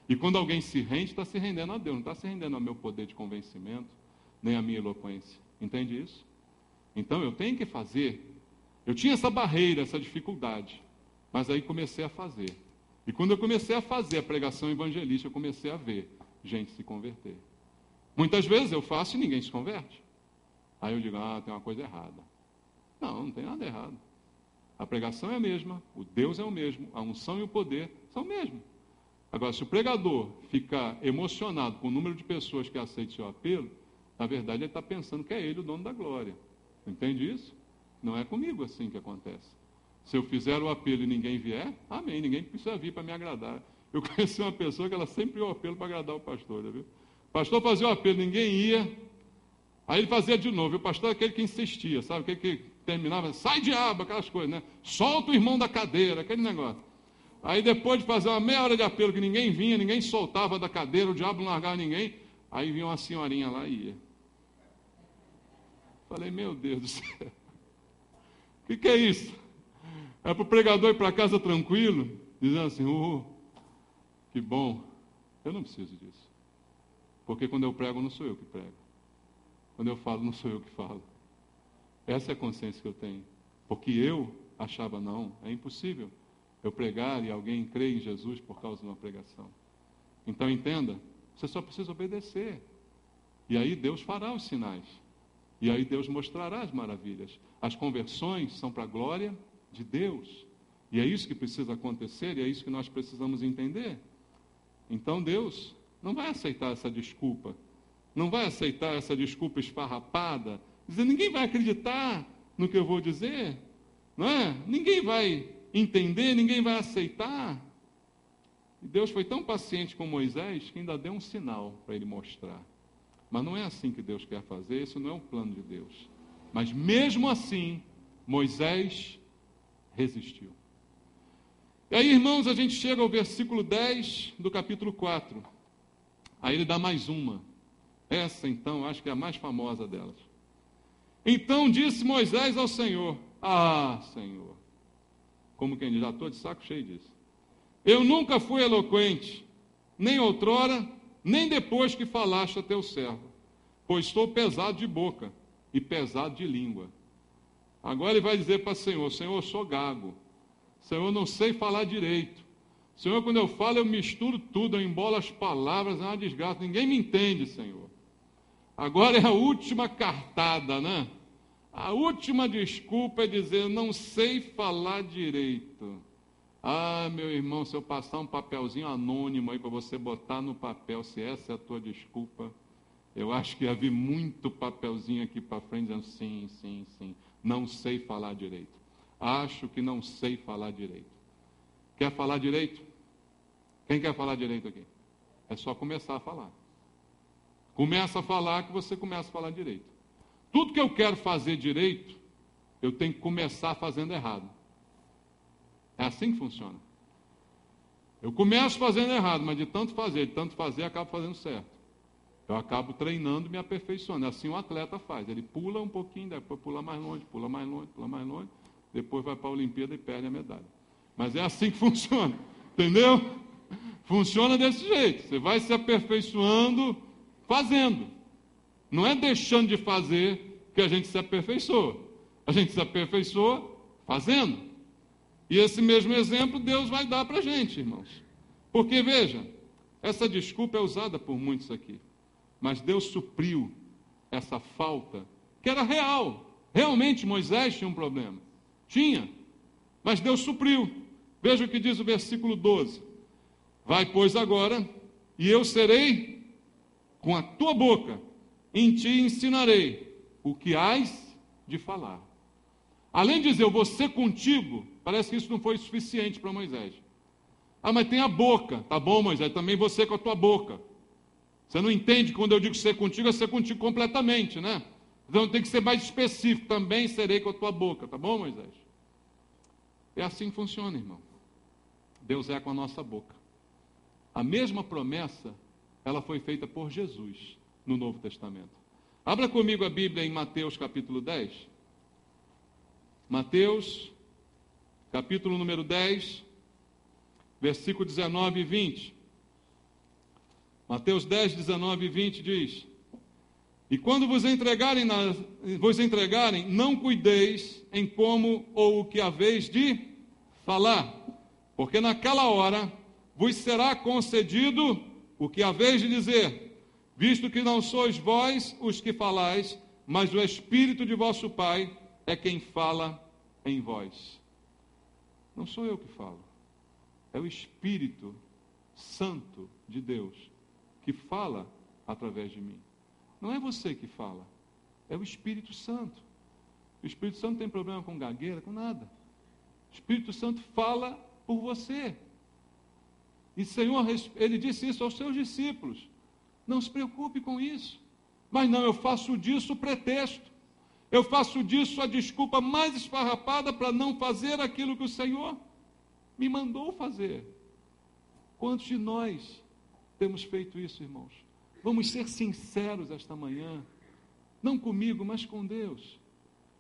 E quando alguém se rende, está se rendendo a Deus, não está se rendendo ao meu poder de convencimento, nem à minha eloquência. Entende isso? Então eu tenho que fazer. Eu tinha essa barreira, essa dificuldade. Mas aí comecei a fazer. E quando eu comecei a fazer a pregação evangelística, eu comecei a ver gente se converter. Muitas vezes eu faço e ninguém se converte. Aí eu digo, tem uma coisa errada. Não tem nada errado. A pregação é a mesma, o Deus é o mesmo, a unção e o poder são o mesmo. Agora, se o pregador ficar emocionado com o número de pessoas que aceitam seu apelo, na verdade ele está pensando que é ele o dono da glória. Entende isso? Não é comigo assim que acontece. Se eu fizer o apelo e ninguém vier, amém, ninguém precisa vir para me agradar. Eu conheci uma pessoa que ela sempre ia ao apelo para agradar o pastor, viu? O pastor fazia o apelo, ninguém ia, aí ele fazia de novo. E o pastor é aquele que insistia, sabe? Aquele que terminava, sai diabo, aquelas coisas, né? Solta o irmão da cadeira, aquele negócio. Aí depois de fazer uma meia hora de apelo que ninguém vinha, ninguém soltava da cadeira, o diabo não largava ninguém, aí vinha uma senhorinha lá e ia. Falei, meu Deus do céu, o que é isso? É para o pregador ir para casa tranquilo, dizendo assim, que bom. Eu não preciso disso. Porque quando eu prego, não sou eu que prego. Quando eu falo, não sou eu que falo. Essa é a consciência que eu tenho. Porque eu achava, não, é impossível eu pregar e alguém crer em Jesus por causa de uma pregação. Então entenda, você só precisa obedecer. E aí Deus fará os sinais. E aí Deus mostrará as maravilhas. As conversões são para a glória de Deus. E é isso que precisa acontecer, e é isso que nós precisamos entender. Então Deus não vai aceitar essa desculpa. Não vai aceitar essa desculpa esfarrapada. Dizer, ninguém vai acreditar no que eu vou dizer. Não é? Ninguém vai entender, ninguém vai aceitar. E Deus foi tão paciente com Moisés que ainda deu um sinal para ele mostrar. Mas não é assim que Deus quer fazer, isso não é um plano de Deus. Mas mesmo assim, Moisés resistiu. E aí, irmãos, a gente chega ao versículo 10 do capítulo 4. Aí ele dá mais uma. Essa, então, acho que é a mais famosa delas. Então disse Moisés ao Senhor, Senhor, como quem diz, já estou de saco cheio disso. Eu nunca fui eloquente, nem outrora, nem depois que falaste a teu servo, pois estou pesado de boca e pesado de língua. Agora ele vai dizer para o Senhor, Senhor, eu sou gago. Senhor, eu não sei falar direito. Senhor, quando eu falo, eu misturo tudo, eu embolo as palavras, é uma desgraça. Ninguém me entende, Senhor. Agora é a última cartada, né? A última desculpa é dizer, não sei falar direito. Meu irmão, se eu passar um papelzinho anônimo aí para você botar no papel, se essa é a tua desculpa, eu acho que ia vir muito papelzinho aqui para frente, dizendo sim, não sei falar direito. Acho que não sei falar direito. Quer falar direito? Quem quer falar direito aqui? É só começar a falar. Começa a falar que você começa a falar direito. Tudo que eu quero fazer direito, eu tenho que começar fazendo errado. É assim que funciona. Eu começo fazendo errado, mas de tanto fazer, acabo fazendo certo. Eu acabo treinando e me aperfeiçoando. Assim o atleta faz. Ele pula um pouquinho, depois pula mais longe, depois vai para a Olimpíada e perde a medalha. Mas é assim que funciona. Entendeu? Funciona desse jeito. Você vai se aperfeiçoando fazendo. Não é deixando de fazer que a gente se aperfeiçoa. A gente se aperfeiçoa fazendo. E esse mesmo exemplo Deus vai dar para a gente, irmãos. Porque, veja, essa desculpa é usada por muitos aqui. Mas Deus supriu essa falta, que era real. Realmente Moisés tinha um problema. Tinha. Mas Deus supriu. Veja o que diz o versículo 12. Vai, pois, agora, e eu serei com a tua boca, em ti ensinarei o que hás de falar. Além de dizer, eu vou ser contigo, parece que isso não foi suficiente para Moisés. Ah, mas tem a boca. Tá bom, Moisés, também você com a tua boca. Você não entende que quando eu digo ser contigo, é ser contigo completamente, né? Então tem que ser mais específico. Também serei com a tua boca. Tá bom, Moisés? É assim que funciona, irmão. Deus é com a nossa boca. A mesma promessa, ela foi feita por Jesus no Novo Testamento. Abra comigo a Bíblia em Mateus capítulo 10. Mateus, capítulo número 10, versículo 19 e 20. Mateus 10, 19 e 20 diz: E quando vos entregarem, não cuideis em como ou o que haveis de falar, porque naquela hora vos será concedido o que haveis de dizer, visto que não sois vós os que falais, mas o Espírito de vosso Pai é quem fala em vós. Não sou eu que falo, é o Espírito Santo de Deus que fala através de mim. Não é você que fala, é o Espírito Santo. O Espírito Santo não tem problema com gagueira, com nada. O Espírito Santo fala por você. E Senhor, Ele disse isso aos seus discípulos. Não se preocupe com isso. Mas não, eu faço disso o pretexto. Eu faço disso a desculpa mais esfarrapada para não fazer aquilo que o Senhor me mandou fazer. Quantos de nós temos feito isso, irmãos? Vamos ser sinceros esta manhã. Não comigo, mas com Deus.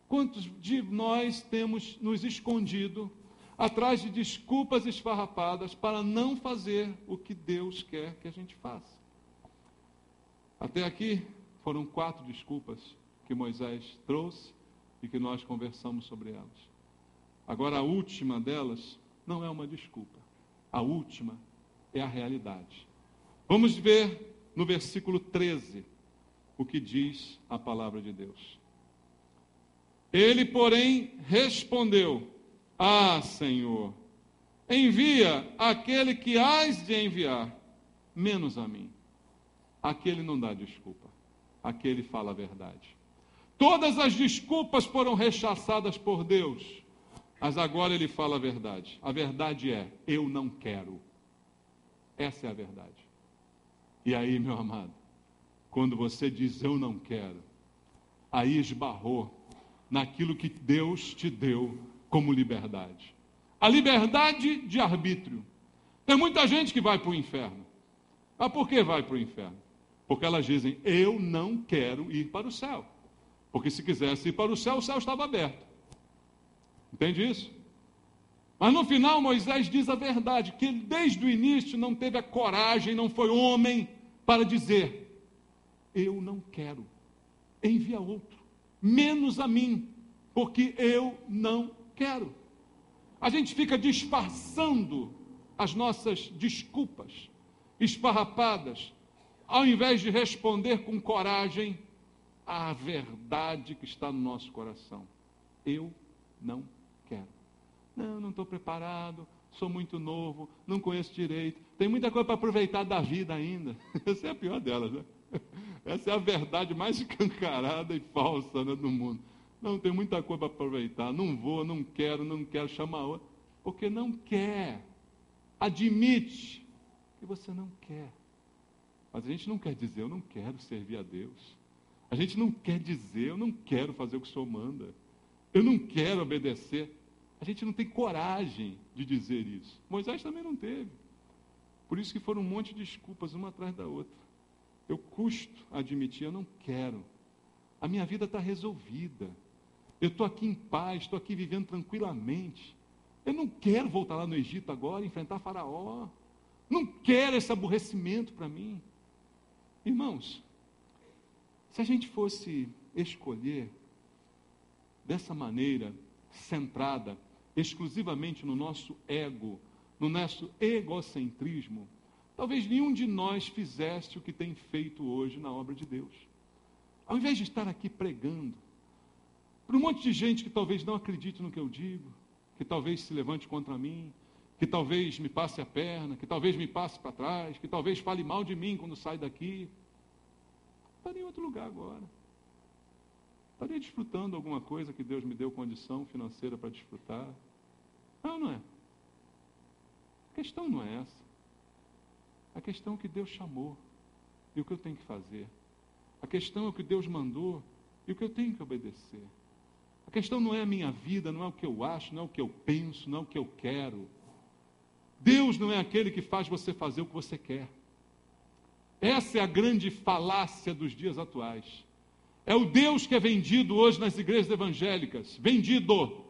Quantos de nós temos nos escondido atrás de desculpas esfarrapadas para não fazer o que Deus quer que a gente faça? Até aqui foram 4 desculpas que Moisés trouxe e que nós conversamos sobre elas. Agora a última delas não é uma desculpa. A última é a realidade. Vamos ver no versículo 13 o que diz a palavra de Deus. Ele, porém, respondeu: Ah, Senhor, envia aquele que hás de enviar, menos a mim. Aquele não dá desculpa, aquele fala a verdade. Todas as desculpas foram rechaçadas por Deus, mas agora ele fala a verdade. A verdade é: eu não quero. Essa é a verdade. E aí, meu amado, quando você diz eu não quero, aí esbarrou naquilo que Deus te deu como liberdade. A liberdade de arbítrio. Tem muita gente que vai para o inferno. Mas por que vai para o inferno? Porque elas dizem, eu não quero ir para o céu. Porque se quisesse ir para o céu estava aberto. Entende isso? Mas no final Moisés diz a verdade, que ele desde o início não teve a coragem, não foi homem para dizer, eu não quero, envia outro, menos a mim, porque eu não quero. A gente fica disfarçando as nossas desculpas esfarrapadas, ao invés de responder com coragem à verdade que está no nosso coração. Eu não quero. Não estou preparado, sou muito novo, não conheço direito, tem muita coisa para aproveitar da vida ainda. Essa é a pior delas, né? Essa é a verdade mais escancarada e falsa, né, do mundo. Não, tem muita coisa para aproveitar, não vou, não quero chamar outro, porque não quer. Admite que você não quer. Mas a gente não quer dizer, eu não quero servir a Deus. A gente não quer dizer, eu não quero fazer o que o Senhor manda. Eu não quero obedecer. A gente não tem coragem de dizer isso. Moisés também não teve. Por isso que foram um monte de desculpas, uma atrás da outra. Eu custo a admitir, eu não quero. A minha vida está resolvida. Eu estou aqui em paz, estou aqui vivendo tranquilamente. Eu não quero voltar lá no Egito agora, enfrentar Faraó. Não quero esse aborrecimento para mim. Irmãos, se a gente fosse escolher dessa maneira, centrada exclusivamente no nosso ego, no nosso egocentrismo, talvez nenhum de nós fizesse o que tem feito hoje na obra de Deus. Ao invés de estar aqui pregando, para um monte de gente que talvez não acredite no que eu digo, que talvez se levante contra mim, que talvez me passe a perna, que talvez me passe para trás, que talvez fale mal de mim quando sai daqui, estaria em outro lugar agora. Estaria desfrutando alguma coisa que Deus me deu condição financeira para desfrutar? Não, não é. A questão não é essa. A questão é o que Deus chamou e o que eu tenho que fazer. A questão é o que Deus mandou e o que eu tenho que obedecer. A questão não é a minha vida, não é o que eu acho, não é o que eu penso, não é o que eu quero. Deus não é aquele que faz você fazer o que você quer. Essa é a grande falácia dos dias atuais. É o Deus que é vendido hoje nas igrejas evangélicas, vendido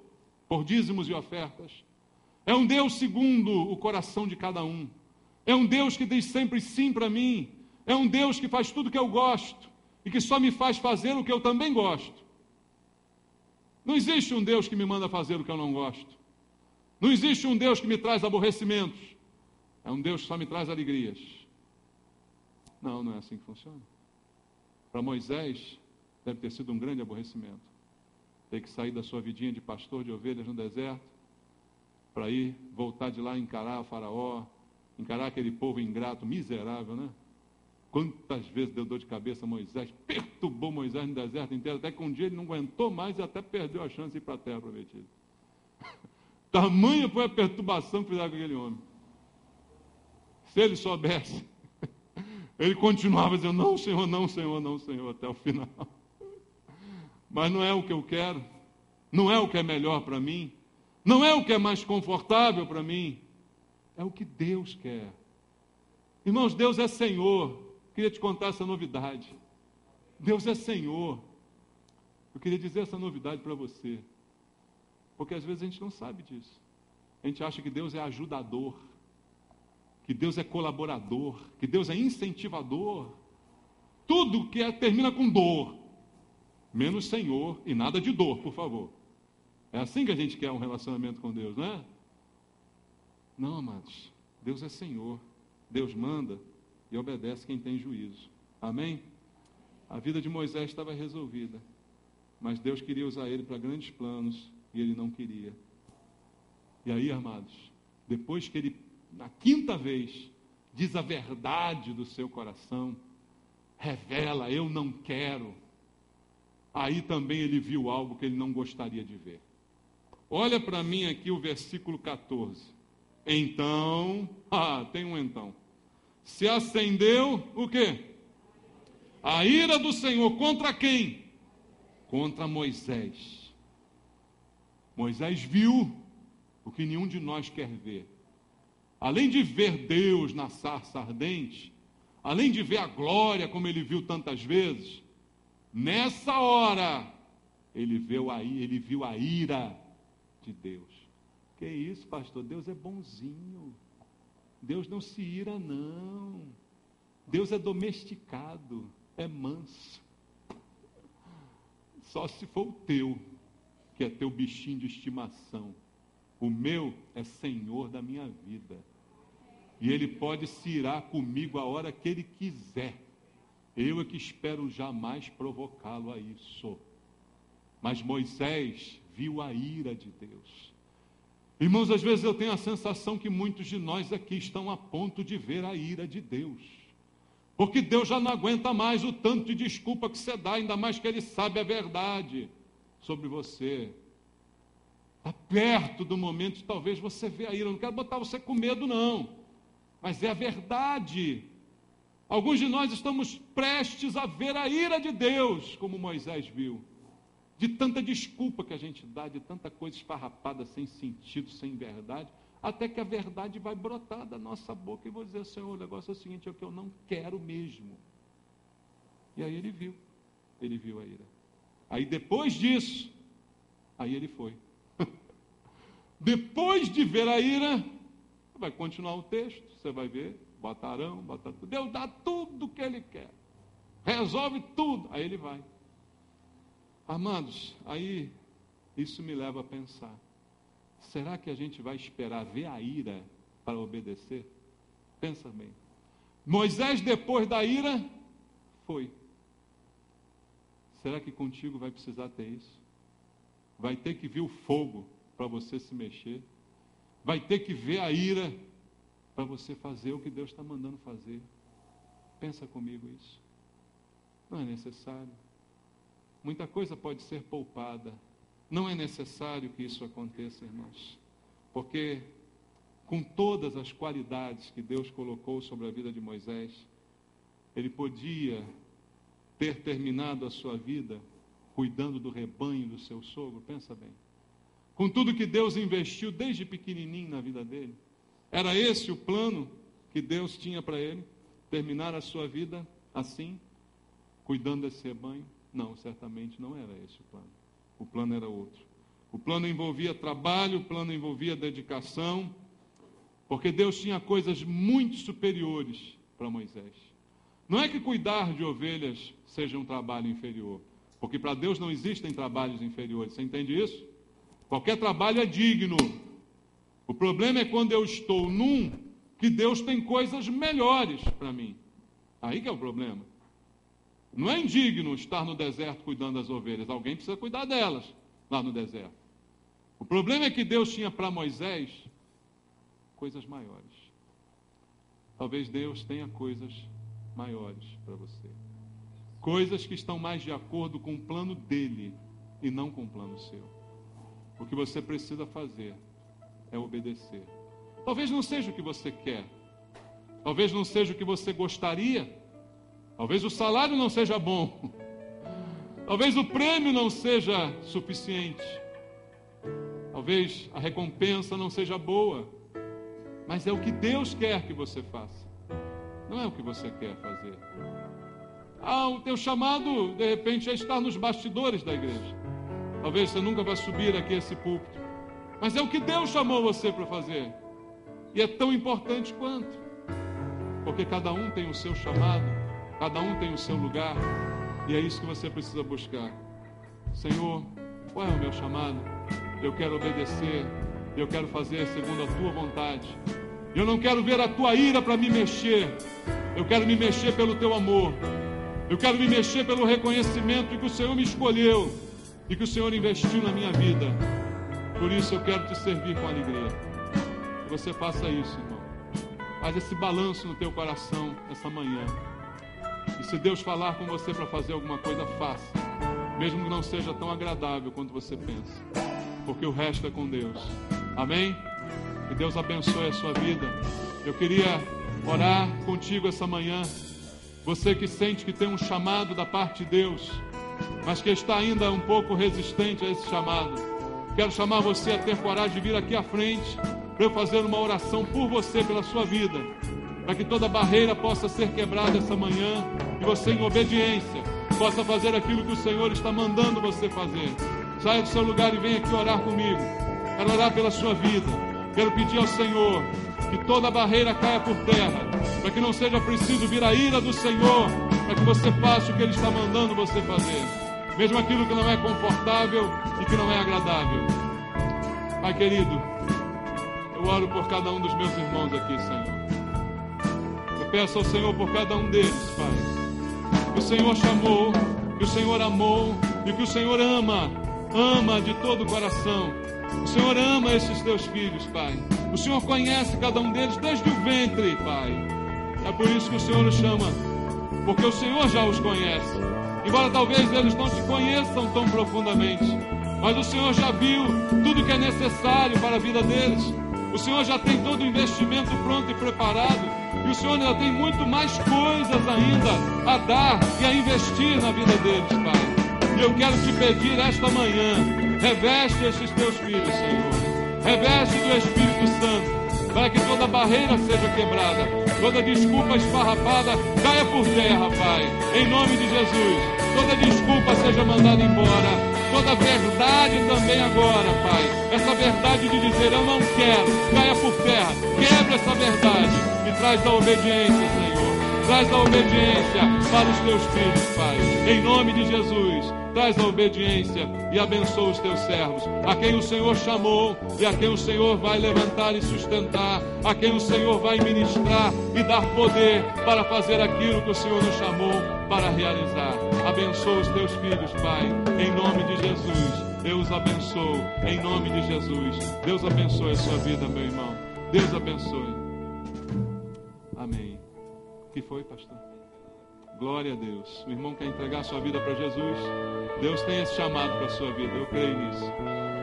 por dízimos e ofertas. É um Deus segundo o coração de cada um. É um Deus que diz sempre sim para mim. É um Deus que faz tudo o que eu gosto e que só me faz fazer o que eu também gosto. Não existe um Deus que me manda fazer o que eu não gosto. Não existe um Deus que me traz aborrecimentos. É um Deus que só me traz alegrias. Não, não é assim que funciona. Para Moisés, deve ter sido um grande aborrecimento. Ter que sair da sua vidinha de pastor de ovelhas no deserto, para ir, voltar de lá, encarar o faraó, encarar aquele povo ingrato, miserável, né? Quantas vezes deu dor de cabeça a Moisés, perturbou Moisés no deserto inteiro, até que um dia ele não aguentou mais e até perdeu a chance de ir para a terra prometida. Tamanha foi a perturbação que fizeram com aquele homem. Se ele soubesse, ele continuava dizendo, não, Senhor, não, Senhor, não, Senhor, até o final. Mas não é o que eu quero, não é o que é melhor para mim, não é o que é mais confortável para mim, é o que Deus quer. Irmãos, Deus é Senhor. Queria te contar essa novidade. Deus é Senhor. Eu queria dizer essa novidade para você, porque às vezes a gente não sabe disso. A gente acha que Deus é ajudador, que Deus é colaborador, que Deus é incentivador. Tudo que termina com dor, menos Senhor e nada de dor, por favor. É assim que a gente quer um relacionamento com Deus, não é? Não, amados, Deus é Senhor. Deus manda e obedece quem tem juízo. Amém? A vida de Moisés estava resolvida, mas Deus queria usar ele para grandes planos e ele não queria. E aí, amados, depois que ele, na quinta vez, diz a verdade do seu coração, revela, eu não quero, aí também ele viu algo que ele não gostaria de ver. Olha para mim aqui o versículo 14. Então, tem um então. Se acendeu o quê? A ira do Senhor contra quem? Contra Moisés. Moisés viu o que nenhum de nós quer ver. Além de ver Deus na sarça ardente, além de ver a glória como ele viu tantas vezes, nessa hora ele viu a ira de Deus. Que isso, pastor? Deus é bonzinho. Deus não se ira, não. Deus é domesticado, é manso. Só se for o teu, que é teu bichinho de estimação. O meu é Senhor da minha vida. E Ele pode se irar comigo a hora que Ele quiser. Eu é que espero jamais provocá-lo a isso. Mas Moisés viu a ira de Deus. Irmãos, às vezes eu tenho a sensação que muitos de nós aqui estão a ponto de ver a ira de Deus. Porque Deus já não aguenta mais o tanto de desculpa que você dá, ainda mais que Ele sabe a verdade sobre você. Está perto do momento de talvez você ver a ira. Eu não quero botar você com medo, não. Mas é a verdade. Alguns de nós estamos prestes a ver a ira de Deus, como Moisés viu. De tanta desculpa que a gente dá, de tanta coisa esfarrapada, sem sentido, sem verdade, até que a verdade vai brotar da nossa boca e vou dizer, Senhor, o negócio é o seguinte, é o que eu não quero mesmo. E aí ele viu a ira. Aí depois disso, aí ele foi. Depois de ver a ira, vai continuar o texto, você vai ver, bota Arão, bota tudo. Deus dá tudo o que Ele quer. Resolve tudo. Aí Ele vai. Amados, aí isso me leva a pensar. Será que a gente vai esperar ver a ira para obedecer? Pensa bem. Moisés, depois da ira, foi. Será que contigo vai precisar ter isso? Vai ter que vir o fogo para você se mexer. Vai ter que ver a ira para você fazer o que Deus está mandando fazer. Pensa comigo isso. Não é necessário. muita coisa pode ser poupada. Não é necessário que isso aconteça, irmãos, porque com todas as qualidades que Deus colocou sobre a vida de Moisés, ele podia ter terminado a sua vida cuidando do rebanho do seu sogro. Pensa bem. Com tudo que Deus investiu desde pequenininho na vida dele, era esse o plano que Deus tinha para ele? Terminar a sua vida assim, cuidando desse rebanho? Não, certamente não era esse o plano. O plano era outro. O plano envolvia trabalho, o plano envolvia dedicação, porque Deus tinha coisas muito superiores para Moisés. Não é que cuidar de ovelhas seja um trabalho inferior, porque para Deus não existem trabalhos inferiores. Você entende isso? Qualquer trabalho é digno. O problema é quando eu estou num que Deus tem coisas melhores para mim. Aí que é o problema. Não é indigno estar no deserto cuidando das ovelhas. Alguém precisa cuidar delas lá no deserto. O problema é que Deus tinha para Moisés coisas maiores. Talvez Deus tenha coisas maiores para você. Coisas que estão mais de acordo com o plano dele e não com o plano seu. O que você precisa fazer é obedecer. Talvez não seja o que você quer. Talvez não seja o que você gostaria. Talvez o salário não seja bom. Talvez o prêmio não seja suficiente. Talvez a recompensa não seja boa. Mas é o que Deus quer que você faça. Não é o que você quer fazer. O teu chamado, de repente, é estar nos bastidores da igreja. Talvez você nunca vá subir aqui a esse púlpito. Mas é o que Deus chamou você para fazer. E é tão importante quanto. Porque cada um tem o seu chamado. Cada um tem o seu lugar. E é isso que você precisa buscar. Senhor, qual é o meu chamado? Eu quero obedecer. Eu quero fazer segundo a tua vontade. Eu não quero ver a tua ira para me mexer. Eu quero me mexer pelo teu amor. Eu quero me mexer pelo reconhecimento de que o Senhor me escolheu e que o Senhor investiu na minha vida. Por isso eu quero te servir com alegria. Que você faça isso, irmão. Faz esse balanço no teu coração essa manhã. E se Deus falar com você para fazer alguma coisa, faça. Mesmo que não seja tão agradável quanto você pensa. Porque o resto é com Deus. Amém? Que Deus abençoe a sua vida. Eu queria orar contigo essa manhã. Você que sente que tem um chamado da parte de Deus, mas que está ainda um pouco resistente a esse chamado. Quero chamar você a ter coragem de vir aqui à frente para eu fazer uma oração por você, pela sua vida, para que toda barreira possa ser quebrada essa manhã e você, em obediência, possa fazer aquilo que o Senhor está mandando você fazer. Saia do seu lugar e venha aqui orar comigo. Quero orar pela sua vida. Quero pedir ao Senhor que toda barreira caia por terra, para que não seja preciso vir a ira do Senhor, para que você faça o que Ele está mandando você fazer, mesmo aquilo que não é confortável e que não é agradável. Pai querido, eu oro por cada um dos meus irmãos aqui, Senhor. Eu peço ao Senhor por cada um deles, Pai, que o Senhor chamou, que o Senhor amou e que o Senhor ama de todo o coração. O Senhor ama esses teus filhos, Pai. O Senhor conhece cada um deles desde o ventre, Pai. É por isso que o Senhor os chama, porque o Senhor já os conhece. Embora talvez eles não te conheçam tão profundamente, mas o Senhor já viu tudo que é necessário para a vida deles. O Senhor já tem todo o investimento pronto e preparado. E o Senhor ainda tem muito mais coisas ainda a dar e a investir na vida deles, Pai. E eu quero te pedir esta manhã, reveste estes teus filhos, Senhor. Reveste do Espírito Santo, para que toda barreira seja quebrada, toda desculpa esfarrapada caia por terra, Pai. Em nome de Jesus, toda desculpa seja mandada embora, toda verdade também agora, Pai. Essa verdade de dizer eu não quero, caia por terra. Quebra essa verdade e traz a obediência, Senhor. Traz a obediência para os teus filhos, Pai. Em nome de Jesus, traz a obediência e abençoa os teus servos, a quem o Senhor chamou e a quem o Senhor vai levantar e sustentar, a quem o Senhor vai ministrar e dar poder para fazer aquilo que o Senhor nos chamou para realizar. Abençoa os teus filhos, Pai, em nome de Jesus. Eu os abençoo, em nome de Jesus. Deus abençoe a sua vida, meu irmão. Deus abençoe. Amém. O que foi, pastor? Glória a Deus. O irmão quer entregar sua vida para Jesus? Deus tem esse chamado para a sua vida, eu creio nisso.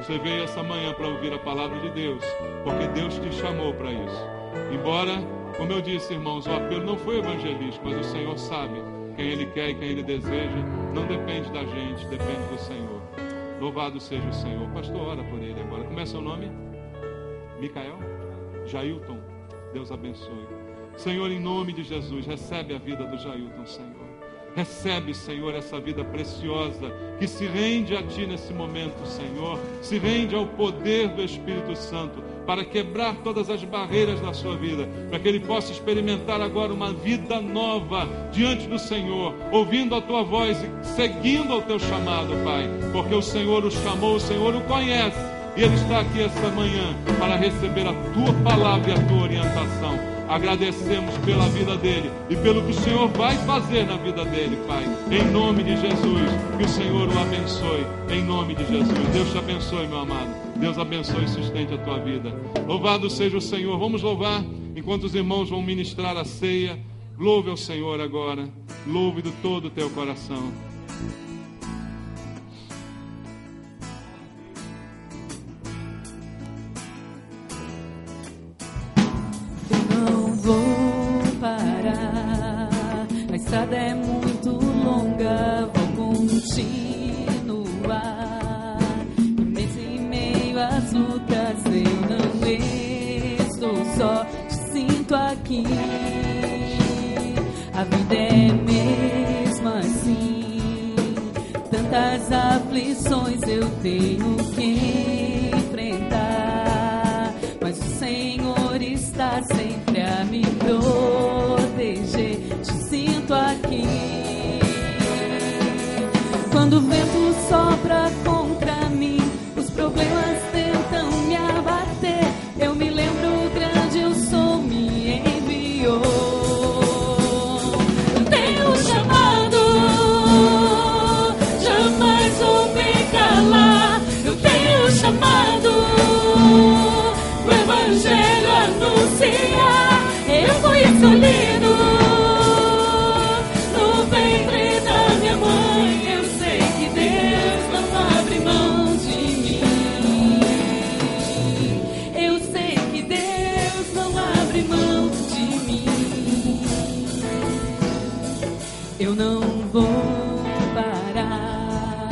Você veio essa manhã para ouvir a palavra de Deus, porque Deus te chamou para isso. Embora, como eu disse, irmãos, o apelo não foi evangelístico, mas o Senhor sabe quem Ele quer e quem Ele deseja. Não depende da gente, depende do Senhor. Louvado seja o Senhor. Pastor, ora por ele agora. Como é seu nome? Micael? Jailton. Deus abençoe. Senhor, em nome de Jesus, recebe a vida do Jailton, Senhor. Recebe, Senhor, essa vida preciosa que se rende a Ti nesse momento, Senhor. Se rende ao poder do Espírito Santo para quebrar todas as barreiras da sua vida, para que ele possa experimentar agora uma vida nova diante do Senhor, ouvindo a Tua voz e seguindo ao Teu chamado, Pai, porque o Senhor o chamou, o Senhor o conhece, e ele está aqui essa manhã para receber a Tua palavra e a Tua orientação. Agradecemos pela vida dele e pelo que o Senhor vai fazer na vida dele, Pai. Em nome de Jesus, que o Senhor o abençoe. Em nome de Jesus. Deus te abençoe, meu amado. Deus abençoe e sustente a tua vida. Louvado seja o Senhor. Vamos louvar enquanto os irmãos vão ministrar a ceia. Louve ao Senhor agora. Louve de todo o teu coração. A estrada é muito longa, vou continuar. E mesmo em meio às lutas, eu não estou só, te sinto aqui. A vida é mesmo assim, tantas aflições eu tenho que enfrentar, mas o Senhor está sempre a me proteger. Te sinto aqui. Quando o vento sopra contra mim, os problemas tentam me abater, eu me lembro o grande eu sou me enviou. Eu tenho um chamado, jamais vou me calar. Eu tenho um chamado, o Evangelho anunciar. Eu fui escolhido no ventre da minha mãe. Eu sei que Deus não abre mão de mim. Eu sei que Deus não abre mão de mim. Eu não vou parar,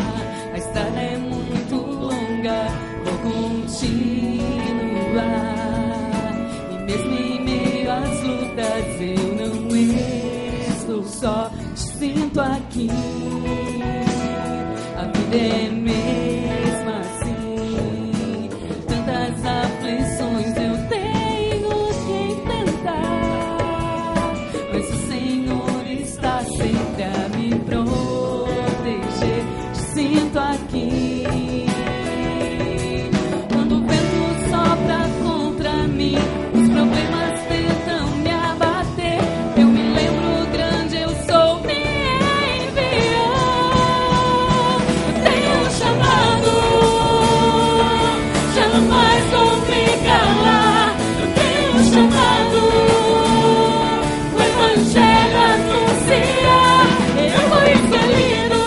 a estrada é muito longa, vou continuar. E mesmo em meio às lutas eu não estou só, te sinto aqui. A vida é mesmo assim, tantas aflições eu tenho que enfrentar, mas o Senhor está sempre a me proteger. Te sinto aqui. Quando o vento sopra contra mim, os problemas tentam me abater, eu me lembro o grande eu sou me enviou. Eu tenho um chamado, jamais vou me calar. Eu tenho um chamado, o Evangelho anunciar. Eu fui escolhido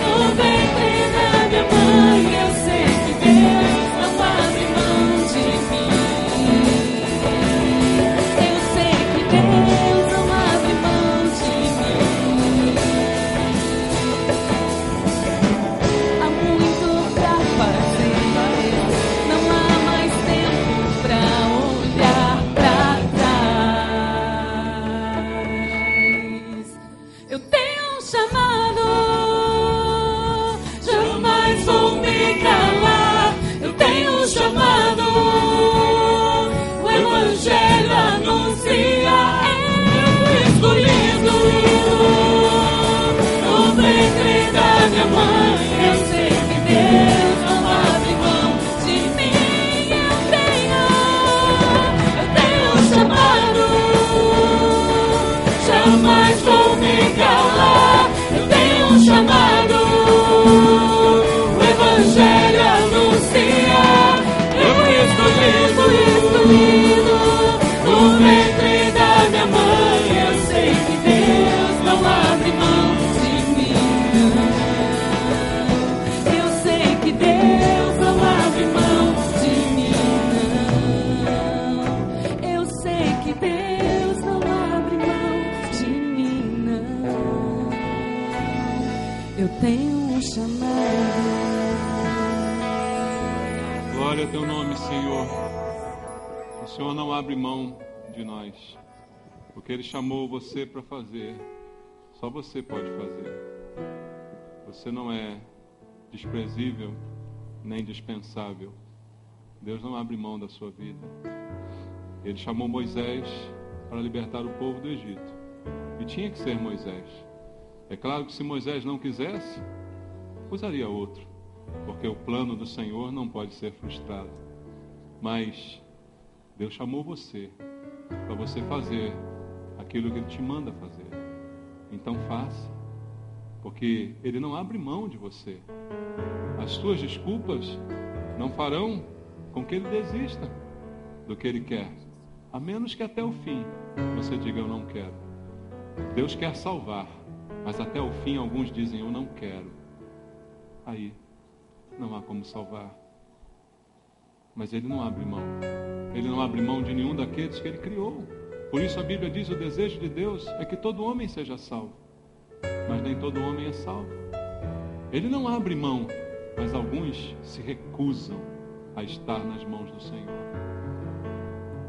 no ventre da minha mãe. Eu sei que Deus não abre mão de mim. Eu sei que Deus não abre mão de mim. Há muito pra fazer, não há mais tempo pra olhar pra trás. Eu tenho um chamado, jamais vou me calar. Eu tenho um chamado, o Evangelho anuncia. Eu fui escolhido no ventre da minha mãe. Eu sei que Deus não abre mão de mim. Eu tenho um chamado, jamais vou me calar. Eu tenho um chamado, o Evangelho anuncia. Eu fui escolhido no ventre da minha mãe. Eu sei que Deus Glória a teu nome, Senhor. O Senhor não abre mão de nós. O que Ele chamou você para fazer, só você pode fazer. Você não é desprezível nem dispensável. Deus não abre mão da sua vida. Ele chamou Moisés para libertar o povo do Egito. E tinha que ser Moisés. É claro que se Moisés não quisesse, usaria outro. Porque o plano do Senhor não pode ser frustrado. Mas Deus chamou você para você fazer aquilo que Ele te manda fazer. Então faça. Porque Ele não abre mão de você. As suas desculpas não farão com que Ele desista do que Ele quer. A menos que até o fim você diga, eu não quero. Deus quer salvar, mas até o fim alguns dizem, eu não quero. Aí não há como salvar. Mas Ele não abre mão. Ele não abre mão de nenhum daqueles que Ele criou. Por isso a Bíblia diz, o desejo de Deus é que todo homem seja salvo. Mas nem todo homem é salvo. Ele não abre mão, mas alguns se recusam a estar nas mãos do Senhor.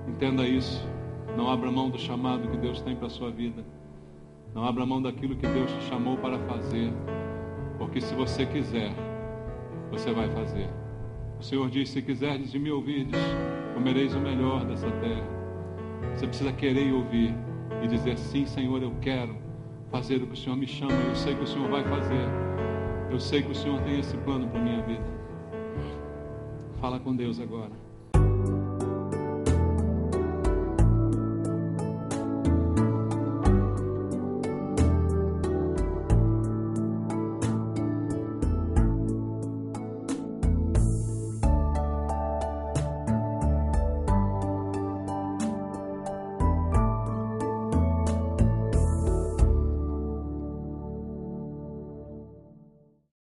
Entenda isso. Não abra mão do chamado que Deus tem para a sua vida. Não abra mão daquilo que Deus te chamou para fazer. Porque se você quiser, você vai fazer. O Senhor diz, se quiserdes e me ouvirdes, comereis o melhor dessa terra. Você precisa querer e ouvir e dizer, sim, Senhor, eu quero fazer o que o Senhor me chama. Eu sei que o Senhor vai fazer. Eu sei que o Senhor tem esse plano para a minha vida. Fala com Deus agora.